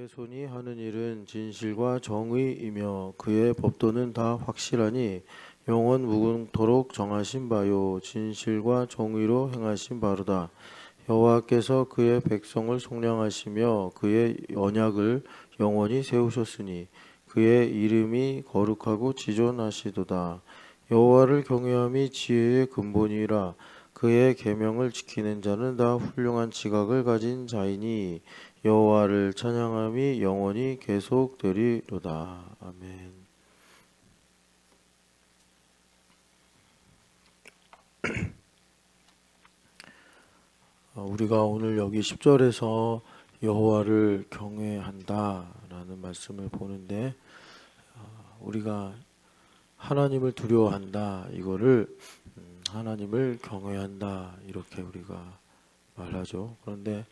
그의 손이 하는 일은 진실과 정의이며 그의 법도는 다 확실하니 영원 무궁토록 정하신 바요 진실과 정의로 행하신 바로다. 여호와께서 그의 백성을 속량하시며 그의 언약을 영원히 세우셨으니 그의 이름이 거룩하고 지존하시도다. 여호와를 경외함이 지혜의 근본이라. 그의 계명을 지키는 자는 다 훌륭한 지각을 가진 자이니 여호와를 찬양함이 영원히 계속되리로다. 아멘. 우리가 오늘 여기 10절에서 여호와를 경외한다라는 말씀을 보는데, 우리가 하나님을 두려워한다, 이거를 하나님을 경외한다 이렇게 우리가 말하죠. 그런데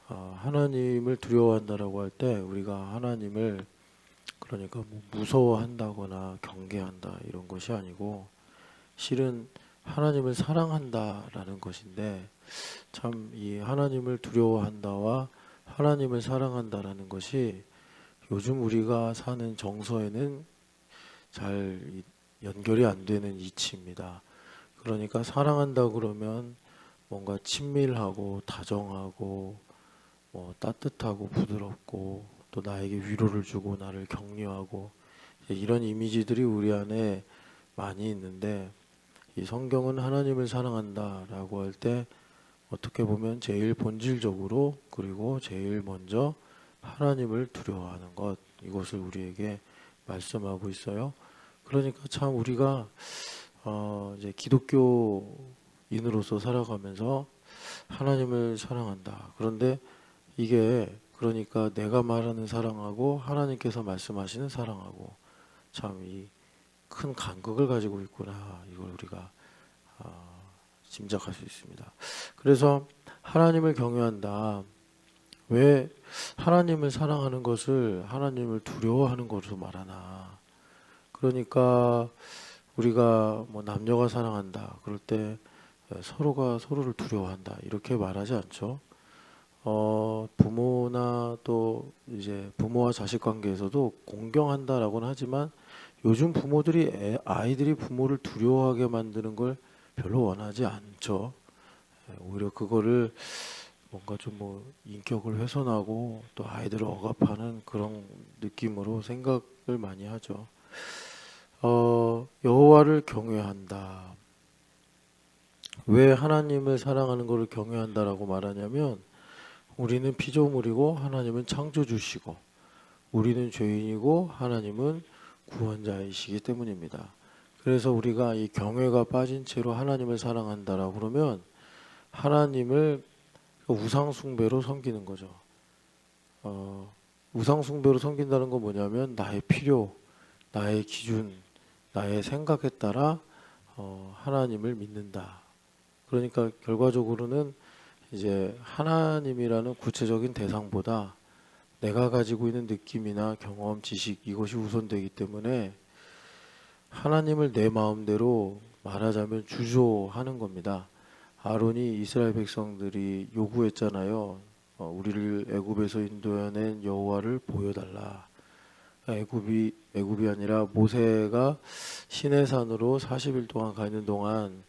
하나님을 두려워한다라고 할 때 우리가 하나님을 그러니까 뭐 무서워한다거나 경계한다 이런 것이 아니고, 실은 하나님을 사랑한다라는 것인데, 참 이 하나님을 두려워한다와 하나님을 사랑한다라는 것이 요즘 우리가 사는 정서에는 잘 연결이 안 되는 이치입니다. 그러니까 사랑한다 그러면 뭔가 친밀하고 다정하고 따뜻하고 부드럽고 또 나에게 위로를 주고 나를 격려하고 이런 이미지들이 우리 안에 많이 있는데, 이 성경은 하나님을 사랑한다라고 할 때 어떻게 보면 제일 본질적으로 그리고 제일 먼저 하나님을 두려워하는 것, 이것을 우리에게 말씀하고 있어요. 그러니까 참 우리가 이제 기독교인으로서 살아가면서 하나님을 사랑한다. 그런데 이게 그러니까 내가 말하는 사랑하고 하나님께서 말씀하시는 사랑하고 참 이 큰 간극을 가지고 있구나, 이걸 우리가 짐작할 수 있습니다. 그래서 하나님을 경외한다. 왜 하나님을 사랑하는 것을 하나님을 두려워하는 것으로 말하나? 그러니까 우리가 뭐 남녀가 사랑한다 그럴 때 서로가 서로를 두려워한다 이렇게 말하지 않죠. 부모나 또 이제 부모와 자식 관계에서도 공경한다라고는 하지만 요즘 부모들이 아이들이 부모를 두려워하게 만드는 걸 별로 원하지 않죠. 오히려 그거를 뭔가 좀 뭐 인격을 훼손하고 또 아이들을 억압하는 그런 느낌으로 생각을 많이 하죠. 여호와를 경외한다. 왜 하나님을 사랑하는 것을 경외한다라고 말하냐면, 우리는 피조물이고 하나님은 창조주시고 우리는 죄인이고 하나님은 구원자이시기 때문입니다. 그래서 우리가 이 경외가 빠진 채로 하나님을 사랑한다라고 그러면 하나님을 우상 숭배로 섬기는 거죠. 우상 숭배로 섬긴다는 건 뭐냐면 나의 필요, 나의 기준, 나의 생각에 따라 하나님을 믿는다. 그러니까 결과적으로는 이제 하나님이라는 구체적인 대상보다 내가 가지고 있는 느낌이나 경험, 지식, 이것이 우선되기 때문에 하나님을 내 마음대로 말하자면 주조하는 겁니다. 아론이 이스라엘 백성들이 요구했잖아요. 우리를 애굽에서 인도해낸 여호와를 보여달라. 애굽이 아니라 모세가 시내산으로 40일 동안 가 있는 동안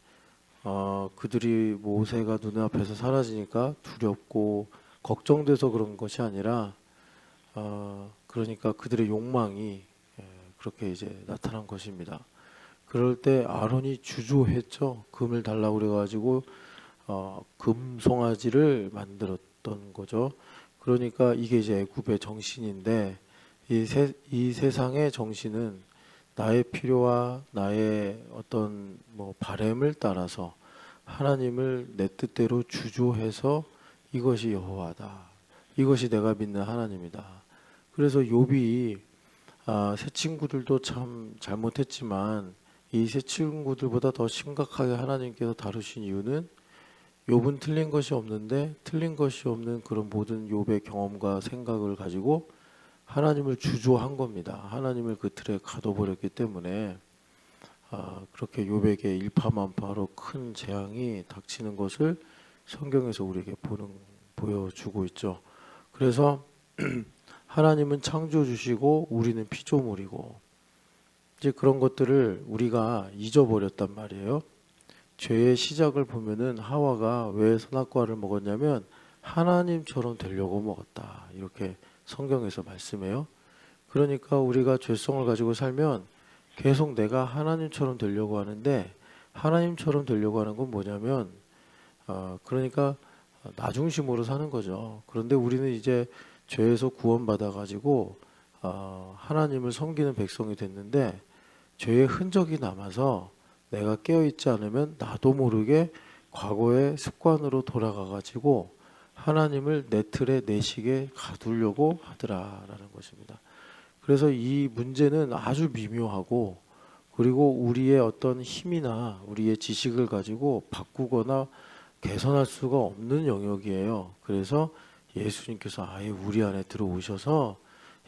그들이 모세가 눈앞에서 사라지니까 두렵고 걱정돼서 그런 것이 아니라 그러니까 그들의 욕망이 그렇게 이제 나타난 것입니다. 그럴 때 아론이 주조했죠. 금을 달라고 그래가지고 금 송아지를 만들었던 거죠. 그러니까 이게 이제 애굽의 정신인데, 이 세상의 정신은 나의 필요와 나의 어떤 뭐 바램을 따라서 하나님을 내 뜻대로 주조해서 이것이 여호와다, 이것이 내가 믿는 하나님이다. 그래서 욥이 새 친구들도 참 잘못했지만 이 새 친구들보다 더 심각하게 하나님께서 다루신 이유는, 욥은 틀린 것이 없는데 틀린 것이 없는 그런 모든 욥의 경험과 생각을 가지고 하나님을 주조한 겁니다. 하나님을 그 틀에 가둬버렸기 때문에 그렇게 욥에게 일파만파로 큰 재앙이 닥치는 것을 성경에서 우리에게 보여주고 있죠. 그래서 하나님은 창조주시고 우리는 피조물이고, 이제 그런 것들을 우리가 잊어버렸단 말이에요. 죄의 시작을 보면은 하와가 왜 선악과를 먹었냐면 하나님처럼 되려고 먹었다, 이렇게 성경에서 말씀해요. 그러니까 우리가 죄성을 가지고 살면 계속 내가 하나님처럼 되려고 하는데, 하나님처럼 되려고 하는 건 뭐냐면 그러니까 나 중심으로 사는 거죠. 그런데 우리는 이제 죄에서 구원받아 가지고 하나님을 섬기는 백성이 됐는데, 죄의 흔적이 남아서 내가 깨어있지 않으면 나도 모르게 과거의 습관으로 돌아가 가지고 하나님을 내 틀에 내 식에 가두려고 하더라라는 것입니다. 그래서 이 문제는 아주 미묘하고, 그리고 우리의 어떤 힘이나 우리의 지식을 가지고 바꾸거나 개선할 수가 없는 영역이에요. 그래서 예수님께서 아예 우리 안에 들어오셔서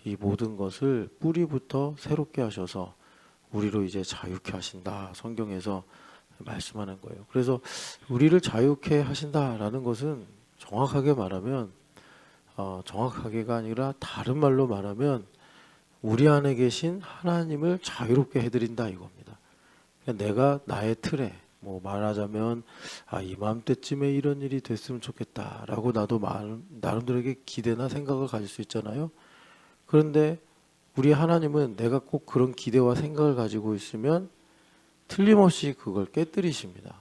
이 모든 것을 뿌리부터 새롭게 하셔서 우리로 이제 자유케 하신다, 성경에서 말씀하는 거예요. 그래서 우리를 자유케 하신다라는 것은 정확하게 말하면 정확하게가 아니라 다른 말로 말하면 우리 안에 계신 하나님을 자유롭게 해드린다, 이겁니다. 그러니까 내가 나의 틀에, 뭐 말하자면 이맘때쯤에 이런 일이 됐으면 좋겠다라고 나도 나름대로의 기대나 생각을 가질 수 있잖아요. 그런데 우리 하나님은 내가 꼭 그런 기대와 생각을 가지고 있으면 틀림없이 그걸 깨뜨리십니다.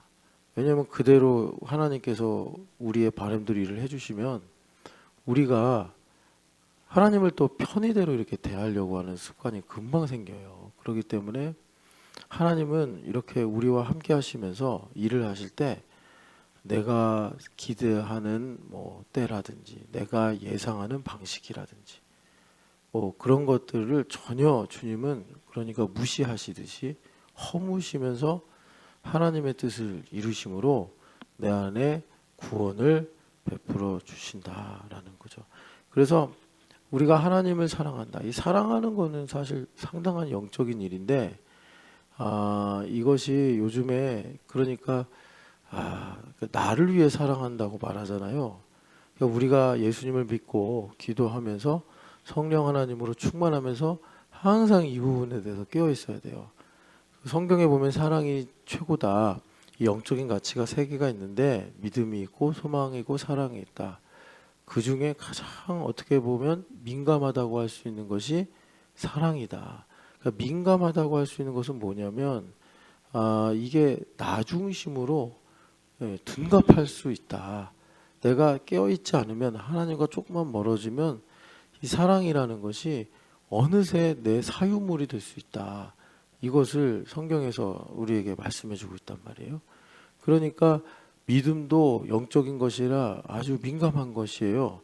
왜냐하면 그대로 하나님께서 우리의 바람대로 일을 해주시면 우리가 하나님을 또 편의대로 이렇게 대하려고 하는 습관이 금방 생겨요. 그렇기 때문에 하나님은 이렇게 우리와 함께 하시면서 일을 하실 때 내가 기대하는 뭐 때라든지 내가 예상하는 방식이라든지 뭐 그런 것들을 전혀 주님은 그러니까 무시하시듯이 허무시면서 하나님의 뜻을 이루심으로 내 안에 구원을 베풀어 주신다라는 거죠. 그래서 우리가 하나님을 사랑한다. 이 사랑하는 거는 사실 상당한 영적인 일인데 이것이 요즘에 그러니까 나를 위해 사랑한다고 말하잖아요. 그러니까 우리가 예수님을 믿고 기도하면서 성령 하나님으로 충만하면서 항상 이 부분에 대해서 깨어 있어야 돼요. 성경에 보면 사랑이 최고다. 이 영적인 가치가 세 개가 있는데 믿음이 있고 소망이 있고 사랑이 있다. 그 중에 가장 어떻게 보면 민감하다고 할 수 있는 것이 사랑이다. 그러니까 민감하다고 할 수 있는 것은 뭐냐면 이게 나 중심으로 둔갑할 수 있다. 내가 깨어있지 않으면 하나님과 조금만 멀어지면 이 사랑이라는 것이 어느새 내 사유물이 될 수 있다. 이것을 성경에서 우리에게 말씀해주고 있단 말이에요. 그러니까 믿음도 영적인 것이라 아주 민감한 것이에요.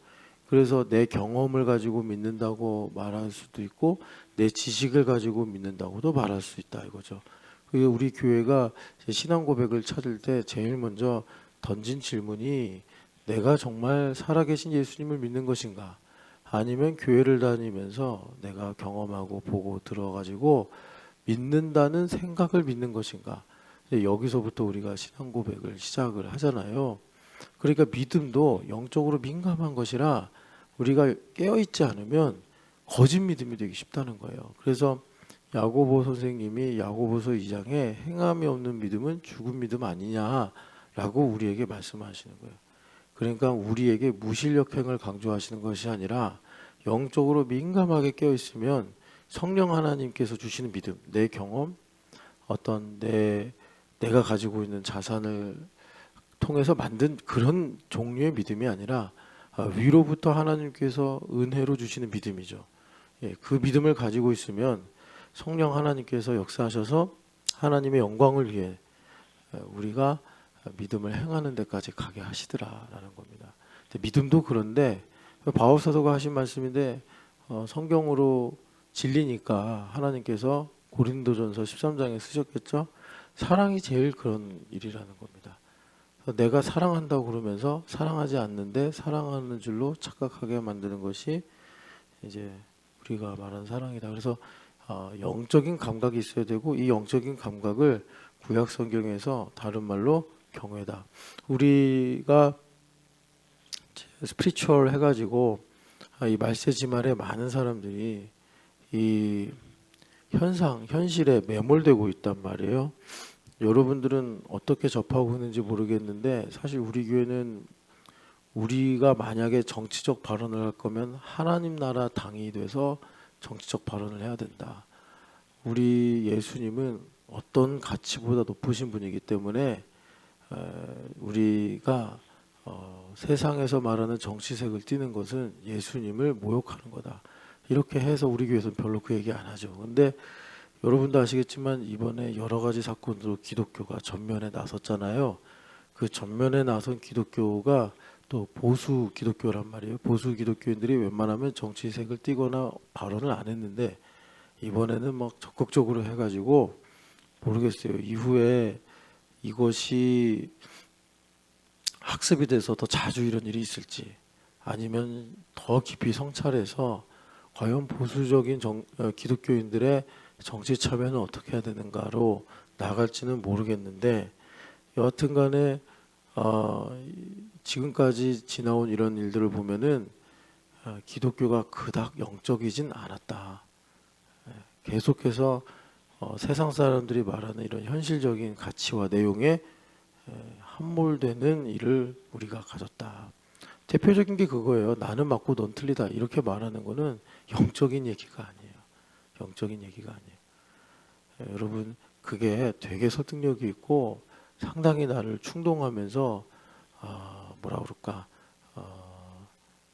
그래서 내 경험을 가지고 믿는다고 말할 수도 있고 내 지식을 가지고 믿는다고도 말할 수 있다, 이거죠. 그게 우리 교회가 신앙 고백을 찾을 때 제일 먼저 던진 질문이 내가 정말 살아계신 예수님을 믿는 것인가? 아니면 교회를 다니면서 내가 경험하고 보고 들어가지고 믿는다는 생각을 믿는 것인가? 여기서부터 우리가 신앙 고백을 시작을 하잖아요. 그러니까 믿음도 영적으로 민감한 것이라 우리가 깨어있지 않으면 거짓 믿음이 되기 쉽다는 거예요. 그래서 야고보 선생님이 야고보서 2장에 행함이 없는 믿음은 죽은 믿음 아니냐라고 우리에게 말씀하시는 거예요. 그러니까 우리에게 무실력행을 강조하시는 것이 아니라 영적으로 민감하게 깨어있으면 성령 하나님께서 주시는 믿음, 내 경험, 어떤 내가 가지고 있는 자산을 통해서 만든 그런 종류의 믿음이 아니라 위로부터 하나님께서 은혜로 주시는 믿음이죠. 그 믿음을 가지고 있으면 성령 하나님께서 역사하셔서 하나님의 영광을 위해 우리가 믿음을 행하는 데까지 가게 하시더라라는 겁니다. 믿음도 그런데 바울 사도가 하신 말씀인데 성경으로 진리니까 하나님께서 고린도전서 13장에 쓰셨겠죠. 사랑이 제일 그런 일이라는 겁니다. 내가 사랑한다고 그러면서 사랑하지 않는데 사랑하는 줄로 착각하게 만드는 것이 이제 우리가 말하는 사랑이다. 그래서 영적인 감각이 있어야 되고 이 영적인 감각을 구약 성경에서 다른 말로 경외다. 우리가 스피리추얼 해가지고 이 말세지말에 많은 사람들이 이 현실에 매몰되고 있단 말이에요. 여러분들은 어떻게 접하고 있는지 모르겠는데 사실 우리 교회는 우리가 만약에 정치적 발언을 할 거면 하나님 나라 당이 돼서 정치적 발언을 해야 된다. 우리 예수님은 어떤 가치보다 높으신 분이기 때문에 우리가 세상에서 말하는 정치색을 띠는 것은 예수님을 모욕하는 거다. 이렇게 해서 우리 교회에서는 별로 그 얘기 안 하죠. 근데 여러분도 아시겠지만 이번에 여러 가지 사건으로 기독교가 전면에 나섰잖아요. 그 전면에 나선 기독교가 또 보수 기독교란 말이에요. 보수 기독교인들이 웬만하면 정치색을 띠거나 발언을 안 했는데 이번에는 막 적극적으로 해가지고 모르겠어요. 이후에 이것이 학습이 돼서 더 자주 이런 일이 있을지 아니면 더 깊이 성찰해서 과연 보수적인 기독교인들의 정치 참여는 어떻게 해야 되는가로 나갈지는 모르겠는데 여하튼 간에 지금까지 지나온 이런 일들을 보면은 기독교가 그닥 영적이진 않았다. 계속해서 세상 사람들이 말하는 이런 현실적인 가치와 내용에 함몰되는 일을 우리가 가졌다. 대표적인 게 그거예요. 나는 맞고 넌 틀리다. 이렇게 말하는 거는 영적인 얘기가 아니에요. 영적인 얘기가 아니에요. 여러분 그게 되게 설득력이 있고 상당히 나를 충동하면서 뭐라 그럴까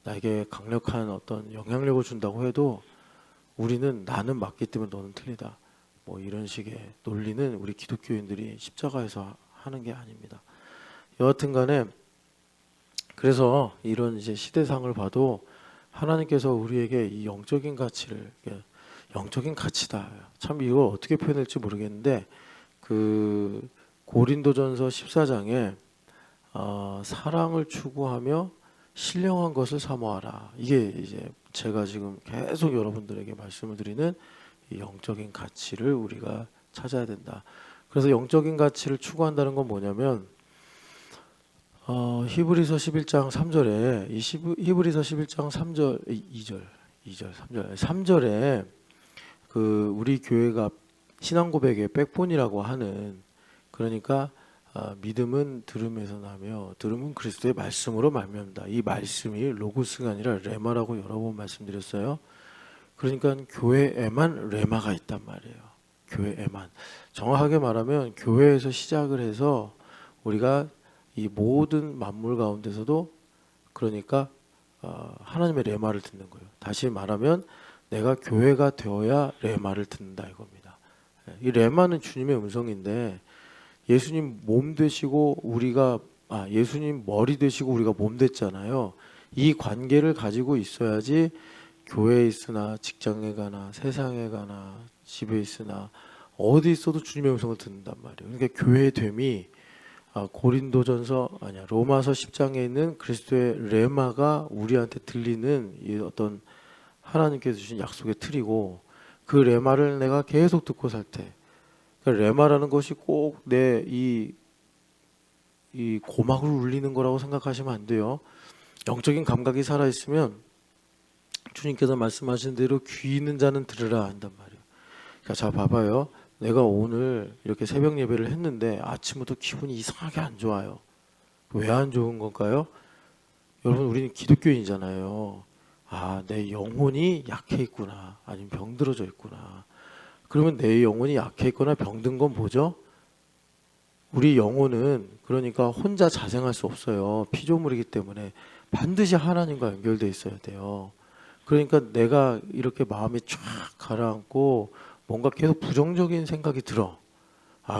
나에게 강력한 어떤 영향력을 준다고 해도 우리는 나는 맞기 때문에 너는 틀리다. 뭐 이런 식의 논리는 우리 기독교인들이 십자가에서 하는 게 아닙니다. 여하튼 간에 그래서 이런 이제 시대상을 봐도 하나님께서 우리에게 이 영적인 가치를 영적인 가치다. 참 이걸 어떻게 표현할지 모르겠는데 그 고린도전서 14장에 사랑을 추구하며 신령한 것을 사모하라. 이게 이제 제가 지금 계속 여러분들에게 말씀을 드리는 이 영적인 가치를 우리가 찾아야 된다. 그래서 영적인 가치를 추구한다는 건 뭐냐면 히브리서 11장 3절에 히브리서 11장 3절 2절 3절에 그 우리 교회가 신앙 고백의 백본이라고 하는 그러니까 믿음은 들음에서 나며 들음은 그리스도의 말씀으로 말미암다. 이 말씀이 로고스가 아니라 레마라고 여러 번 말씀드렸어요. 그러니까 교회에만 레마가 있단 말이에요. 교회에만. 정확하게 말하면 교회에서 시작을 해서 우리가 이 모든 만물 가운데서도 그러니까 하나님의 레마를 듣는 거예요. 다시 말하면 내가 교회가 되어야 레마를 듣는다 이겁니다. 이 레마는 주님의 음성인데 예수님 몸 되시고 우리가 예수님 머리 되시고 우리가 몸 됐잖아요. 이 관계를 가지고 있어야지 교회에 있으나 직장에 가나 세상에 가나 집에 있으나 어디 있어도 주님의 음성을 듣는단 말이에요. 그러니까 교회됨이 로마서 10장에 있는 그리스도의 레마가 우리한테 들리는 이 어떤 하나님께서 주신 약속의 틀이고 그 레마를 내가 계속 듣고 살 때 그러니까 레마라는 것이 꼭 내 이 고막을 울리는 거라고 생각하시면 안 돼요. 영적인 감각이 살아있으면 주님께서 말씀하신 대로 귀 있는 자는 들으라 한단 말이에요. 그러니까 자 봐봐요. 내가 오늘 이렇게 새벽 예배를 했는데 아침부터 기분이 이상하게 안 좋아요. 왜 안 좋은 건가요? 여러분 우리는 기독교인이잖아요. 내 영혼이 약해 있구나. 아니면 병들어져 있구나. 그러면 내 영혼이 약해 있거나 병든 건 뭐죠? 우리 영혼은 그러니까 혼자 자생할 수 없어요. 피조물이기 때문에 반드시 하나님과 연결되어 있어야 돼요. 그러니까 내가 이렇게 마음이 쫙 가라앉고 뭔가 계속 부정적인 생각이 들어.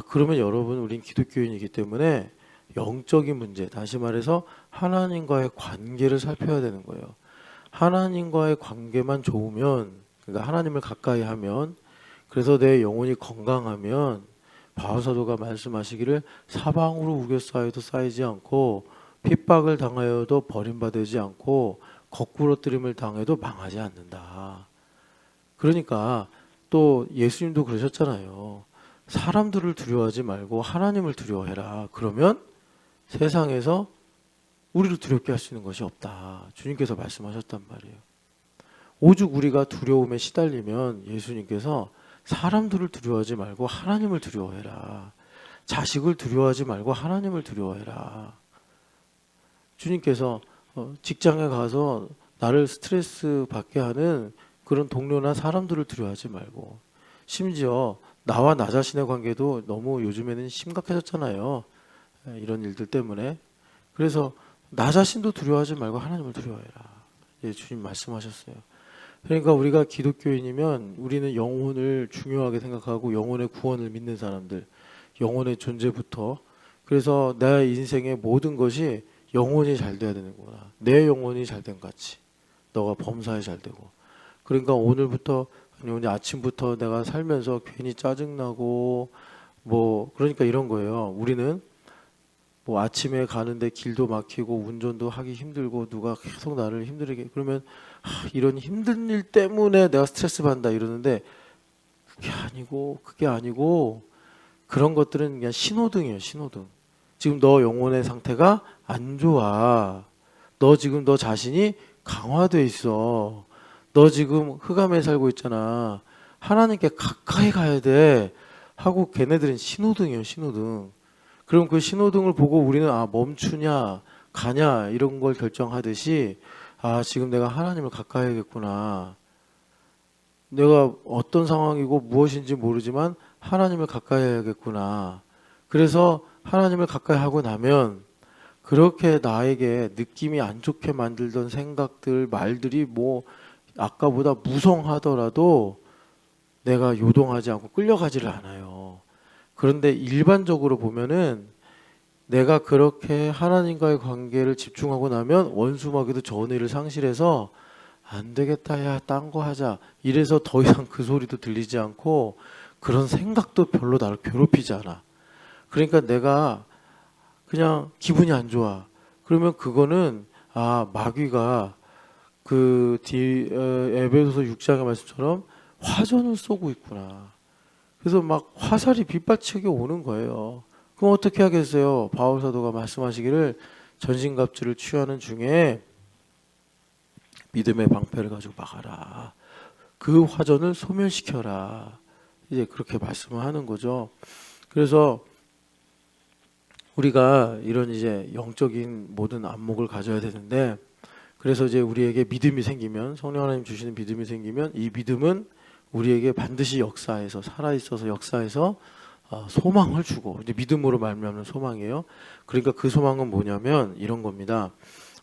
그러면 여러분 우린 기독교인이기 때문에 영적인 문제, 다시 말해서 하나님과의 관계를 살펴야 되는 거예요. 하나님과의 관계만 좋으면, 그러니까 하나님을 가까이 하면, 그래서 내 영혼이 건강하면 바울사도가 말씀하시기를 사방으로 우겨싸여도 쌓이지 않고 핍박을 당하여도 버림받지 않고 거꾸러뜨림을 당해도 망하지 않는다. 그러니까 또 예수님도 그러셨잖아요. 사람들을 두려워하지 말고 하나님을 두려워해라. 그러면 세상에서 우리를 두렵게 할 수 있는 것이 없다. 주님께서 말씀하셨단 말이에요. 오죽 우리가 두려움에 시달리면 예수님께서 사람들을 두려워하지 말고 하나님을 두려워해라. 자식을 두려워하지 말고 하나님을 두려워해라. 주님께서 직장에 가서 나를 스트레스 받게 하는 그런 동료나 사람들을 두려워하지 말고, 심지어 나와 나 자신의 관계도 너무 요즘에는 심각해졌잖아요. 이런 일들 때문에. 그래서 나 자신도 두려워하지 말고 하나님을 두려워해라. 주님 말씀하셨어요. 그러니까 우리가 기독교인이면 우리는 영혼을 중요하게 생각하고 영혼의 구원을 믿는 사람들, 영혼의 존재부터, 그래서 내 인생의 모든 것이 영혼이 잘 돼야 되는구나. 내 영혼이 잘 된 같이 너가 범사에 잘 되고. 그러니까 오늘부터, 아니 오늘 아침부터 내가 살면서 괜히 짜증나고 뭐 그러니까 이런 거예요. 우리는 뭐 아침에 가는데 길도 막히고 운전도 하기 힘들고 누가 계속 나를 힘들게, 그러면 이런 힘든 일 때문에 내가 스트레스 받는다 이러는데, 그게 아니고 그런 것들은 그냥 신호등이에요. 신호등. 지금 너 영혼의 상태가 안 좋아. 너 지금 너 자신이 강화돼 있어. 너 지금 흑암에 살고 있잖아. 하나님께 가까이 가야 돼 하고, 걔네들은 신호등이에요. 신호등. 그럼 그 신호등을 보고 우리는 멈추냐 가냐 이런 걸 결정하듯이, 지금 내가 하나님을 가까이 해야겠구나. 내가 어떤 상황이고 무엇인지 모르지만 하나님을 가까이 해야겠구나. 그래서 하나님을 가까이 하고 나면 그렇게 나에게 느낌이 안 좋게 만들던 생각들, 말들이 뭐 아까보다 무성하더라도 내가 요동하지 않고 끌려가지를 않아요. 그런데 일반적으로 보면은 내가 그렇게 하나님과의 관계를 집중하고 나면 원수마귀도 저 은혜를 상실해서 안 되겠다, 야, 딴 거 하자. 이래서 더 이상 그 소리도 들리지 않고 그런 생각도 별로 나를 괴롭히지 않아. 그러니까 내가 그냥 기분이 안 좋아. 그러면 그거는 마귀가 에베소서 6장의 말씀처럼 화전을 쏘고 있구나. 그래서 막 화살이 빗발치게 오는 거예요. 그럼 어떻게 하겠어요? 바울 사도가 말씀하시기를 전신갑주를 취하는 중에 믿음의 방패를 가지고 막아라. 그 화전을 소멸시켜라. 이제 그렇게 말씀을 하는 거죠. 그래서 우리가 이런 이제 영적인 모든 안목을 가져야 되는데, 그래서 이제 우리에게 믿음이 생기면, 성령 하나님 주시는 믿음이 생기면, 이 믿음은 우리에게 반드시 역사에서, 살아있어서 역사에서 소망을 주고, 이제 믿음으로 말미암는 소망이에요. 그러니까 그 소망은 뭐냐면 이런 겁니다.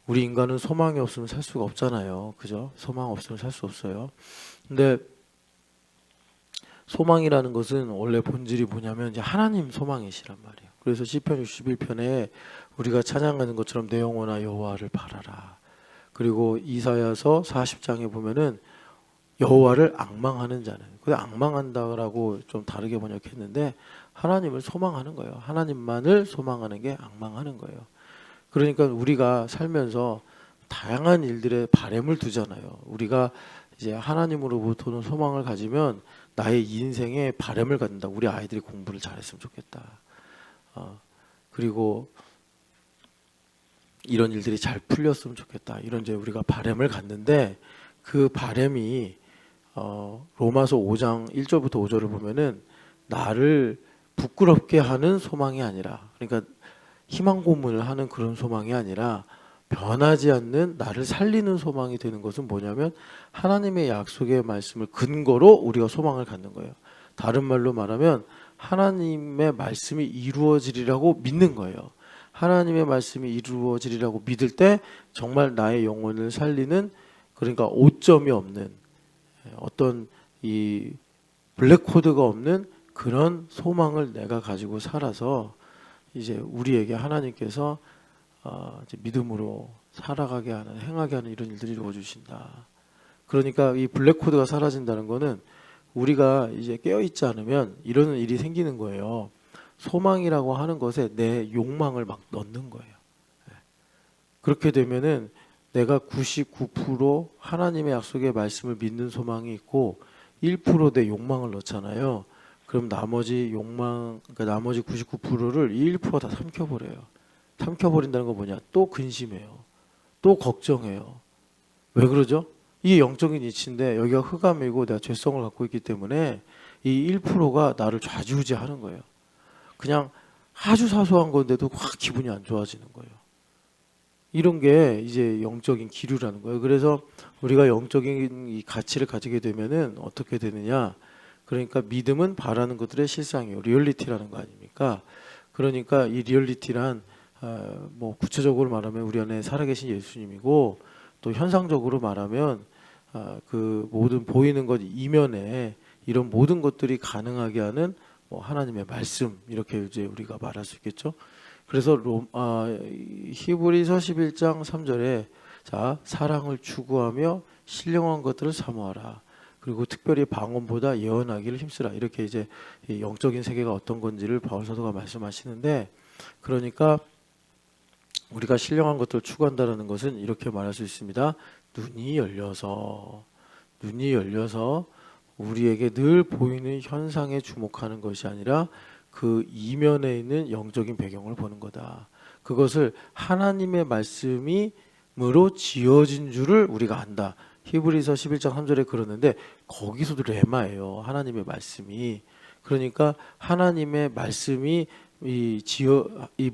우리 인간은 소망이 없으면 살 수가 없잖아요. 그죠? 소망 없으면 살 수 없어요. 근데 소망이라는 것은 원래 본질이 뭐냐면 이제 하나님 소망이시란 말이에요. 그래서 시편 61편에 우리가 찬양하는 것처럼 내 영혼아 여호와를 바라라. 그리고 이사야서 40장에 보면은 여호와를 앙망하는 자는, 근데 앙망한다라고 좀 다르게 번역했는데 하나님을 소망하는 거예요. 하나님만을 소망하는 게 앙망하는 거예요. 그러니까 우리가 살면서 다양한 일들에 바램을 두잖아요. 우리가 이제 하나님으로부터는 소망을 가지면 나의 인생에 바램을 갖는다. 우리 아이들이 공부를 잘했으면 좋겠다. 그리고 이런 일들이 잘 풀렸으면 좋겠다. 이런 이제 우리가 바램을 갖는데, 그 바램이 로마서 5장 1절부터 5절을 보면은 나를 부끄럽게 하는 소망이 아니라, 그러니까 희망 고문을 하는 그런 소망이 아니라 변하지 않는 나를 살리는 소망이 되는 것은 뭐냐면 하나님의 약속의 말씀을 근거로 우리가 소망을 갖는 거예요. 다른 말로 말하면 하나님의 말씀이 이루어지리라고 믿는 거예요. 하나님의 말씀이 이루어지리라고 믿을 때 정말 나의 영혼을 살리는, 그러니까 오점이 없는, 어떤 이 블랙코드가 없는 그런 소망을 내가 가지고 살아서 이제 우리에게 하나님께서 이제 믿음으로 살아가게 하는, 행하게 하는 이런 일들이 이루어주신다. 그러니까 이 블랙코드가 사라진다는 거는 우리가 이제 깨어있지 않으면 이런 일이 생기는 거예요. 소망이라고 하는 것에 내 욕망을 막 넣는 거예요. 그렇게 되면은 내가 99% 하나님의 약속의 말씀을 믿는 소망이 있고 1% 내 욕망을 넣잖아요. 그럼 나머지 욕망, 그러니까 나머지 99%를 이 1%다 삼켜버려요. 삼켜버린다는 건 뭐냐? 또 근심해요. 또 걱정해요. 왜 그러죠? 이게 영적인 이치인데 여기가 흑암이고 내가 죄성을 갖고 있기 때문에 이 1%가 나를 좌지우지하는 거예요. 그냥 아주 사소한 건데도 확 기분이 안 좋아지는 거예요. 이런 게 이제 영적인 기류라는 거예요. 그래서 우리가 영적인 이 가치를 가지게 되면은 어떻게 되느냐? 그러니까 믿음은 바라는 것들의 실상이에요. 리얼리티라는 거 아닙니까? 그러니까 이 리얼리티란 뭐 구체적으로 말하면 우리 안에 살아계신 예수님이고, 또 현상적으로 말하면 그 모든 보이는 것 이면에 이런 모든 것들이 가능하게 하는 뭐 하나님의 말씀, 이렇게 이제 우리가 말할 수 있겠죠. 그래서 히브리서 11장 3절에 자, 사랑을 추구하며 신령한 것들을 사모하라. 그리고 특별히 방언보다 예언하기를 힘쓰라. 이렇게 이제 이 영적인 세계가 어떤 건지를 바울 사도가 말씀하시는데, 그러니까 우리가 신령한 것들을 추구한다는 것은 이렇게 말할 수 있습니다. 눈이 열려서 우리에게 늘 보이는 현상에 주목하는 것이 아니라 그 이면에 있는 영적인 배경을 보는 거다. 그것을 하나님의 말씀으로 지어진 줄을 우리가 안다. 히브리서 11장 3절에 그러는데 거기서도 레마예요. 하나님의 말씀이. 그러니까 하나님의 말씀이 이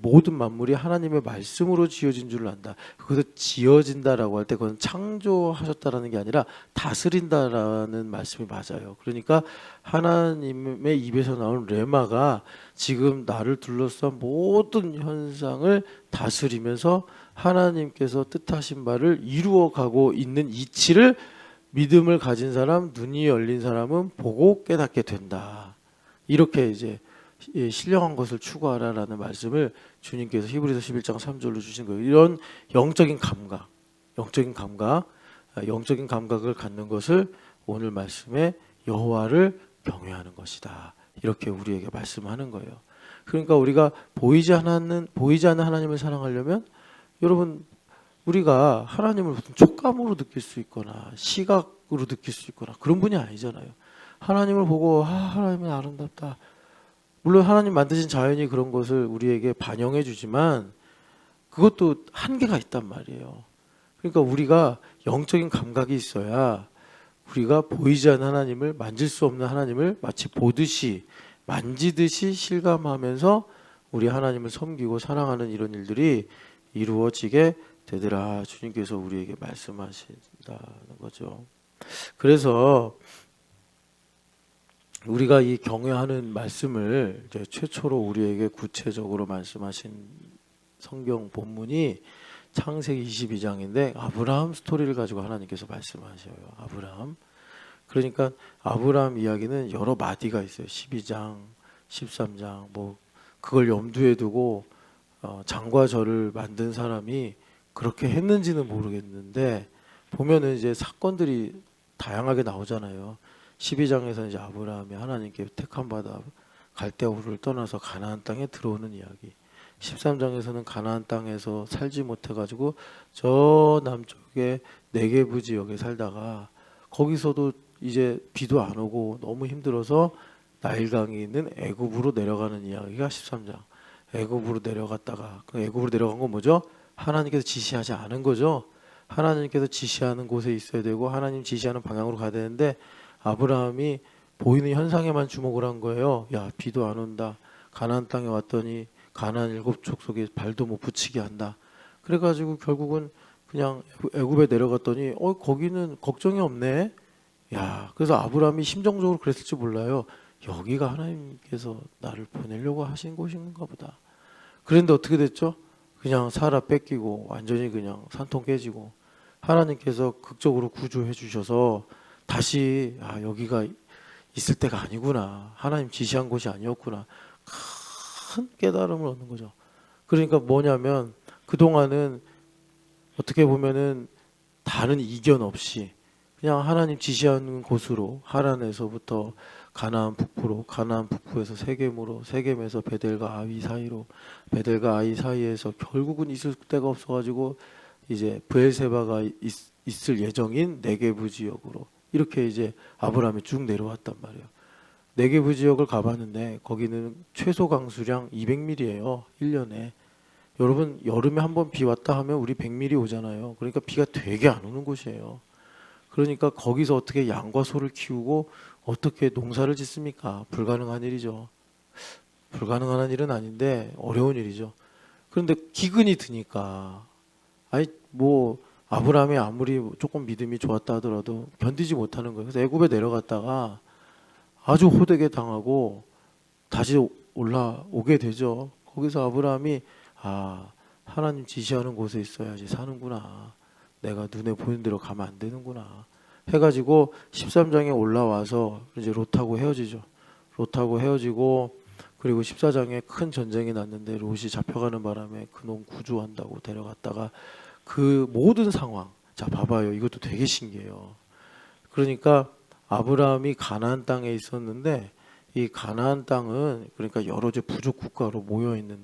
모든 만물이 하나님의 말씀으로 지어진 줄을 안다. 그것을 지어진다라고 할 때 그건 창조하셨다라는 게 아니라 다스린다라는 말씀이 맞아요. 그러니까 하나님의 입에서 나온 레마가 지금 나를 둘러싼 모든 현상을 다스리면서 하나님께서 뜻하신 바를 이루어가고 있는 이치를 믿음을 가진 사람, 눈이 열린 사람은 보고 깨닫게 된다. 이렇게 이제 신령한 것을 추구하라라는 말씀을 주님께서 히브리서 11장 3절로 주신 거예요. 이런 영적인 감각을 갖는 것을 오늘 말씀에 여호와를 경외하는 것이다. 이렇게 우리에게 말씀하는 거예요. 그러니까 우리가 보이지 않는 하나님을 사랑하려면 여러분, 우리가 하나님을 무슨 촉감으로 느낄 수 있거나 시각으로 느낄 수 있거나 그런 분이 아니잖아요. 하나님을 보고 하나님은 아름답다. 물론 하나님 만드신 자연이 그런 것을 우리에게 반영해 주지만 그것도 한계가 있단 말이에요. 그러니까 우리가 영적인 감각이 있어야 우리가 보이지 않는 하나님을, 만질 수 없는 하나님을 마치 보듯이 만지듯이 실감하면서 우리 하나님을 섬기고 사랑하는 이런 일들이 이루어지게 되더라. 주님께서 우리에게 말씀하신다는 거죠. 그래서 우리가 이 경외하는 말씀을 이제 최초로 우리에게 구체적으로 말씀하신 성경 본문이 창세기 22장인데 아브라함 스토리를 가지고 하나님께서 말씀하셔요. 아브라함. 그러니까 아브라함 이야기는 여러 마디가 있어요. 12장, 13장 뭐 그걸 염두에 두고 장과 절을 만든 사람이 그렇게 했는지는 모르겠는데 보면은 이제 사건들이 다양하게 나오잖아요. 12장에서 이제 아브라함이 하나님께 택함 받아 갈대아우르를 떠나서 가나안 땅에 들어오는 이야기. 13장에서는 가나안 땅에서 살지 못해 가지고 저 남쪽에 네게부 지역에 살다가 거기서도 이제 비도 안 오고 너무 힘들어서 나일강이 있는 애굽으로 내려가는 이야기가 13장. 애굽으로 내려갔다가 그 애굽으로 내려간 건 뭐죠? 하나님께서 지시하지 않은 거죠. 하나님께서 지시하는 곳에 있어야 되고 하나님 지시하는 방향으로 가야 되는데 아브라함이 보이는 현상에만 주목을 한 거예요. 야, 비도 안 온다. 가나안 땅에 왔더니 가나안 7족속에 발도 못 붙이게 한다. 그래가지고 결국은 그냥 애굽에 내려갔더니 거기는 걱정이 없네. 야, 그래서 아브라함이 심정적으로 그랬을지 몰라요. 여기가 하나님께서 나를 보내려고 하신 곳인가 보다. 그런데 어떻게 됐죠? 그냥 사라 뺏기고 완전히 그냥 산통 깨지고 하나님께서 극적으로 구조해 주셔서 다시 여기가 있을 때가 아니구나. 하나님 지시한 곳이 아니었구나. 큰 깨달음을 얻는 거죠. 그러니까 뭐냐면 그동안은 어떻게 보면은 다른 이견 없이 그냥 하나님 지시하는 곳으로 하란에서부터 가나안 북부로, 가나안 북부에서 세겜으로, 세겜에서 베델과 아이 사이로, 베델과 아이 사이에서 결국은 있을 데가 없어가지고 이제 브엘세바가 있을 예정인 네게부 지역으로 이렇게 이제 아브라함이 쭉 내려왔단 말이에요. 네게부 지역을 가봤는데 거기는 최소 강수량 200mm예요. 1년에. 여러분 여름에 한번 비 왔다 하면 우리 100mm 오잖아요. 그러니까 비가 되게 안 오는 곳이에요. 그러니까 거기서 어떻게 양과 소를 키우고 어떻게 농사를 짓습니까? 불가능한 일이죠. 불가능한 일은 아닌데 어려운 일이죠. 그런데 기근이 드니까 아니 뭐 아브라함이 아무리 조금 믿음이 좋았다 하더라도 견디지 못하는 거예요. 그래서 애굽에 내려갔다가 아주 호되게 당하고 다시 올라오게 되죠. 거기서 아브라함이 아 하나님 지시하는 곳에 있어야지 사는구나. 내가 눈에 보이는 대로 가면 안 되는구나. 해가지고 13장에 올라와서 이제 롯하고 헤어지죠. 롯하고 헤어지고 그리고 14장에 큰 전쟁이 났는데 롯이 잡혀가는 바람에 그놈 구조한다고 데려갔다가 그 모든 상황 자 봐봐요. 이것도 되게 신기해요. 그러니까 아브라함이 가나안 땅에 있었는데 이 가나안 땅은 그러니까 여러 이제 부족 국가로 모여 있는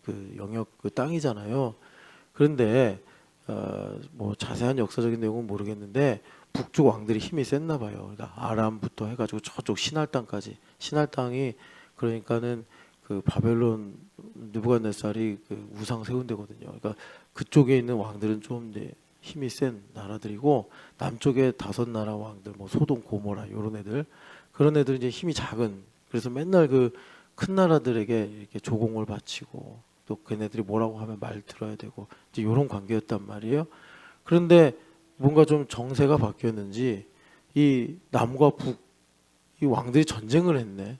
그 영역 그 땅이잖아요. 그런데 뭐 자세한 역사적인 내용은 모르겠는데 북쪽 왕들이 힘이 셌나 봐요. 그러니까 아람부터 해가지고 저쪽 신할 땅까지 신할 땅이 그러니까는 그 바벨론 느부갓네살이 그 우상 세운 데거든요. 그러니까 그쪽에 있는 왕들은 좀 이제 힘이 센 나라들이고 남쪽에 5나라 왕들 뭐 소돔 고모라 이런 애들 그런 애들은 이제 힘이 작은 그래서 맨날 그 큰 나라들에게 이렇게 조공을 바치고 또 걔네들이 뭐라고 하면 말 들어야 되고 이제 이런 관계였단 말이에요. 그런데 뭔가 좀 정세가 바뀌었는지 이 남과 북 이 왕들이 전쟁을 했네.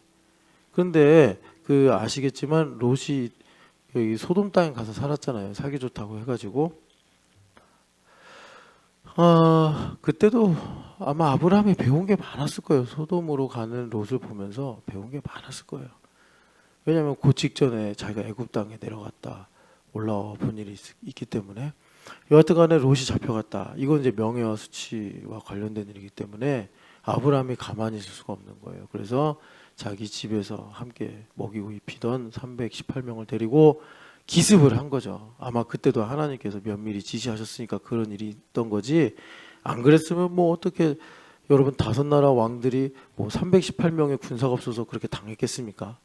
그런데 그 아시겠지만 롯이 여기 소돔 땅에 가서 살았잖아요. 살기 좋다고 해가지고 그때도 아마 아브라함이 배운 게 많았을 거예요. 소돔으로 가는 롯을 보면서 배운 게 많았을 거예요. 왜냐하면 그 직전에 자기가 애굽 땅에 내려갔다 올라와 본 일이 있기 때문에 여하튼간에 롯이 잡혀갔다. 이건 이제 명예와 수치와 관련된 일이기 때문에 아브라함이 가만히 있을 수가 없는 거예요. 그래서 자기 집에서 함께 먹이고 입히던 318명을 데리고 기습을 한 거죠. 아마 그때도 하나님께서 면밀히 지시하셨으니까 그런 일이 있던 거지. 안 그랬으면 뭐 어떻게 여러분 5나라 왕들이 뭐 318명의 군사가 없어서 그렇게 당했겠습니까?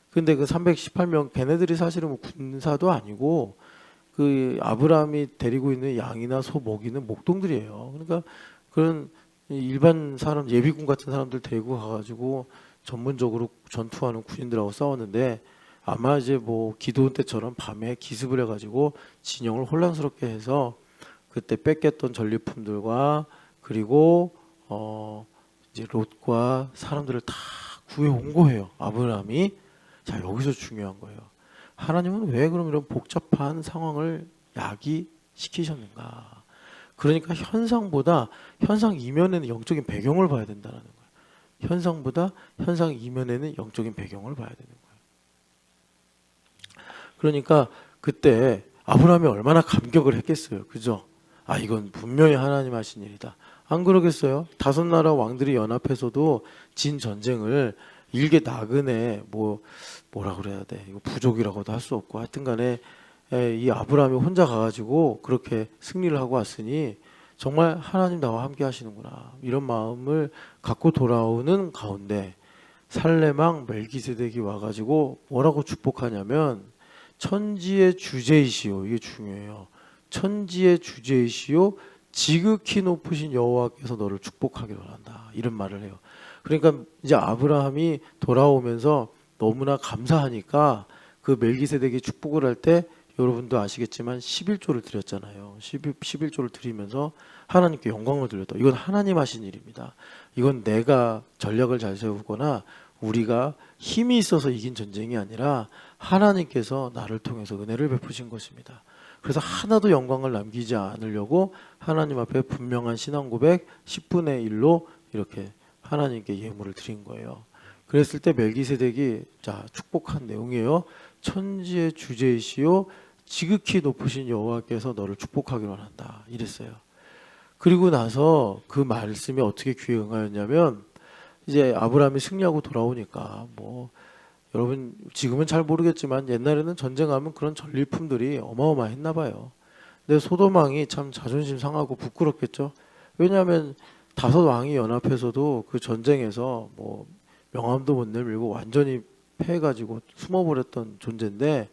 근데 그 318명 걔네들이 사실은 뭐 군사도 아니고 그 아브라함이 데리고 있는 양이나 소 먹이는 목동들이에요. 그러니까 그런 일반 사람 예비군 같은 사람들 데리고 가가지고 전문적으로 전투하는 군인들하고 싸웠는데 아마 이제 뭐 기도원 때처럼 밤에 기습을 해가지고 진영을 혼란스럽게 해서 그때 뺏겼던 전리품들과 그리고 이제 롯과 사람들을 다 구해온 거예요. 아브라함이. 자 여기서 중요한 거예요. 하나님은 왜 그럼 이런 복잡한 상황을 야기시키셨는가? 그러니까 현상 이면에는 영적인 배경을 봐야 된다는 거예요. 현상보다 현상 이면에는 영적인 배경을 봐야 되는 거예요. 그러니까 그때 아브라함이 얼마나 감격을 했겠어요. 그죠? 아 이건 분명히 하나님 하신 일이다. 안 그러겠어요? 5나라 왕들이 연합해서도 진 전쟁을 일개 나그네 뭐라 그래야 돼? 이거 부족이라고도 할 수 없고 하여튼간에 이 아브라함이 혼자 가가지고 그렇게 승리를 하고 왔으니 정말 하나님 나와 함께 하시는구나 이런 마음을 갖고 돌아오는 가운데 살레망 멜기세덱이 와가지고 뭐라고 축복하냐면 천지의 주제이시오. 이게 중요해요. 천지의 주제이시오 지극히 높으신 여호와께서 너를 축복하기를 원한다 이런 말을 해요. 그러니까 이제 아브라함이 돌아오면서 너무나 감사하니까 그 멜기세덱이 축복을 할 때 여러분도 아시겠지만 11조를 드렸잖아요. 11조를 드리면서 하나님께 영광을 돌렸다. 이건 하나님 하신 일입니다. 이건 내가 전략을 잘 세우거나 우리가 힘이 있어서 이긴 전쟁이 아니라 하나님께서 나를 통해서 은혜를 베푸신 것입니다. 그래서 하나도 영광을 남기지 않으려고 하나님 앞에 분명한 신앙 고백 10분의 1로 이렇게 하나님께 예물을 드린 거예요. 그랬을 때 멜기세덱이 자 축복한 내용이에요. 천지의 주제이시요 지극히 높으신 여호와께서 너를 축복하기를 원한다 이랬어요. 그리고 나서 그 말씀이 어떻게 귀에 응하였냐면 이제 아브라함이 승리하고 돌아오니까 뭐 여러분 지금은 잘 모르겠지만 옛날에는 전쟁하면 그런 전리품들이 어마어마했나 봐요. 근데 소돔 왕이 참 자존심 상하고 부끄럽겠죠. 왜냐하면 5 왕이 연합해서도 그 전쟁에서 뭐 명함도 못 내밀고 완전히 패해가지고 숨어버렸던 존재인데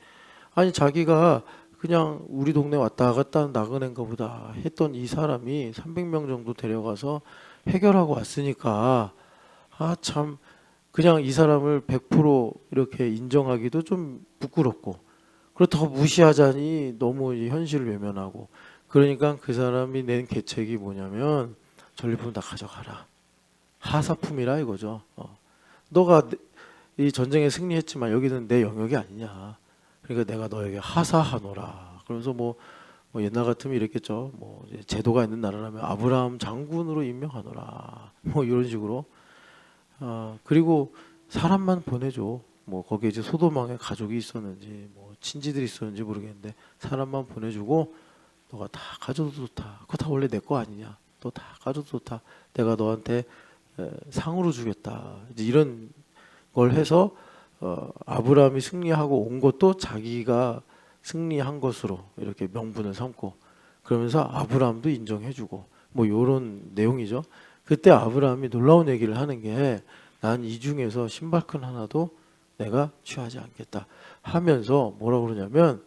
아니 자기가 그냥 우리 동네 왔다 갔다 하는 나그네인가 보다 했던 이 사람이 300명 정도 데려가서 해결하고 왔으니까 참 그냥 이 사람을 100% 이렇게 인정하기도 좀 부끄럽고, 그렇다고 무시하자니 너무 이 현실을 외면하고, 그러니까 그 사람이 낸 계책이 뭐냐면 전리품 다 가져가라. 하사품이라 이거죠. 너가 이 전쟁에 승리했지만 여기는 내 영역이 아니냐. 그러니까 내가 너에게 하사하노라. 그러면서 뭐 옛날 같으면 이랬겠죠. 뭐 이제 제도가 있는 나라라면 아브라함 장군으로 임명하노라. 뭐 이런 식으로. 그리고 사람만 보내줘. 뭐 거기에 이제 소도망에 가족이 있었는지 뭐 친지들이 있었는지 모르겠는데 사람만 보내주고 너가 다 가져도 좋다. 그거 다 원래 내 거 아니냐. 너 다 가져도 좋다. 내가 너한테 상으로 주겠다. 이제 이런 걸 해서 아브라함이 승리하고 온 것도 자기가 승리한 것으로 이렇게 명분을 삼고, 그러면서 아브라함도 인정해주고 뭐 이런 내용이죠. 그때 아브라함이 놀라운 얘기를 하는 게, 난 이 중에서 신발끈 하나도 내가 취하지 않겠다 하면서 뭐라 그러냐면,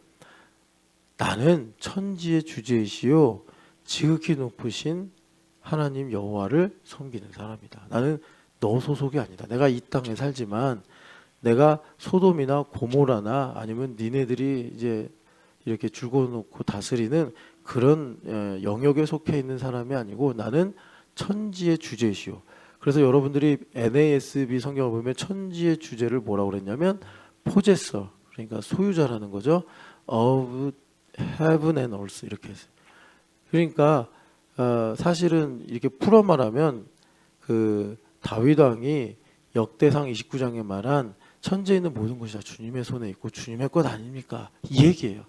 나는 천지의 주제이시요 지극히 높으신 하나님 여호와를 섬기는 사람이다. 나는 너 소속이 아니다. 내가 이 땅에 살지만 내가 소돔이나 고모라나 아니면 니네들이 이제 이렇게 줄거놓고 다스리는 그런 영역에 속해 있는 사람이 아니고 나는 천지의 주제시오. 그래서 여러분들이 NASB 성경을 보면 천지의 주제를 뭐라고 그랬냐면 possessor, 그러니까 소유자라는 거죠. of heaven and earth 이렇게 했어요. 그러니까 사실은 이렇게 풀어 말하면 그 다윗 왕이 역대상 29장에 말한 천지에 있는 모든 것이 다 주님의 손에 있고 주님의 것 아닙니까? 이 얘기예요.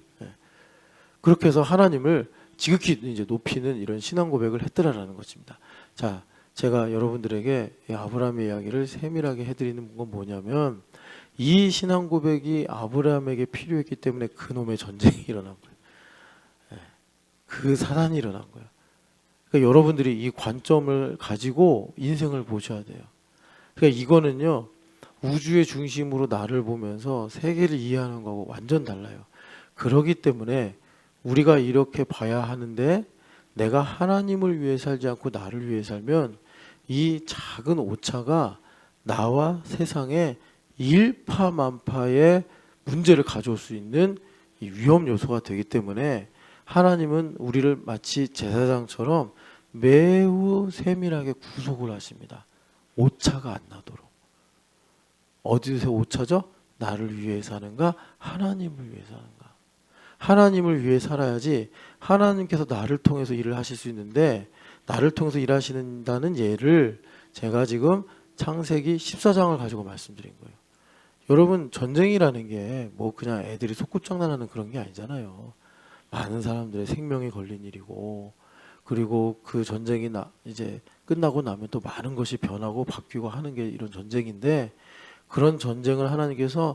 그렇게 해서 하나님을 지극히 이제 높이는 이런 신앙 고백을 했더라라는 것입니다. 자, 제가 여러분들에게 아브라함의 이야기를 세밀하게 해드리는 건 뭐냐면, 이 신앙 고백이 아브라함에게 필요했기 때문에 그놈의 전쟁이 일어난 거예요. 그 사단이 일어난 거예요. 그러니까 여러분들이 이 관점을 가지고 인생을 보셔야 돼요. 그러니까 이거는요, 우주의 중심으로 나를 보면서 세계를 이해하는 거하고 완전 달라요. 그러기 때문에 우리가 이렇게 봐야 하는데, 내가 하나님을 위해 살지 않고 나를 위해 살면 이 작은 오차가 나와 세상에 일파만파의 문제를 가져올 수 있는 이 위험 요소가 되기 때문에, 하나님은 우리를 마치 제사장처럼 매우 세밀하게 구속을 하십니다. 오차가 안 나도록. 어디서 오차죠? 나를 위해 사는가? 하나님을 위해 사는가? 하나님을 위해 살아야지 하나님께서 나를 통해서 일을 하실 수 있는데, 나를 통해서 일하신다는 예를 제가 지금 창세기 14장을 가지고 말씀드린 거예요. 여러분, 전쟁이라는 게 뭐 그냥 애들이 속꿉장난하는 그런 게 아니잖아요. 많은 사람들의 생명이 걸린 일이고, 그리고 그 전쟁이 이제 끝나고 나면 또 많은 것이 변하고 바뀌고 하는 게 이런 전쟁인데, 그런 전쟁을 하나님께서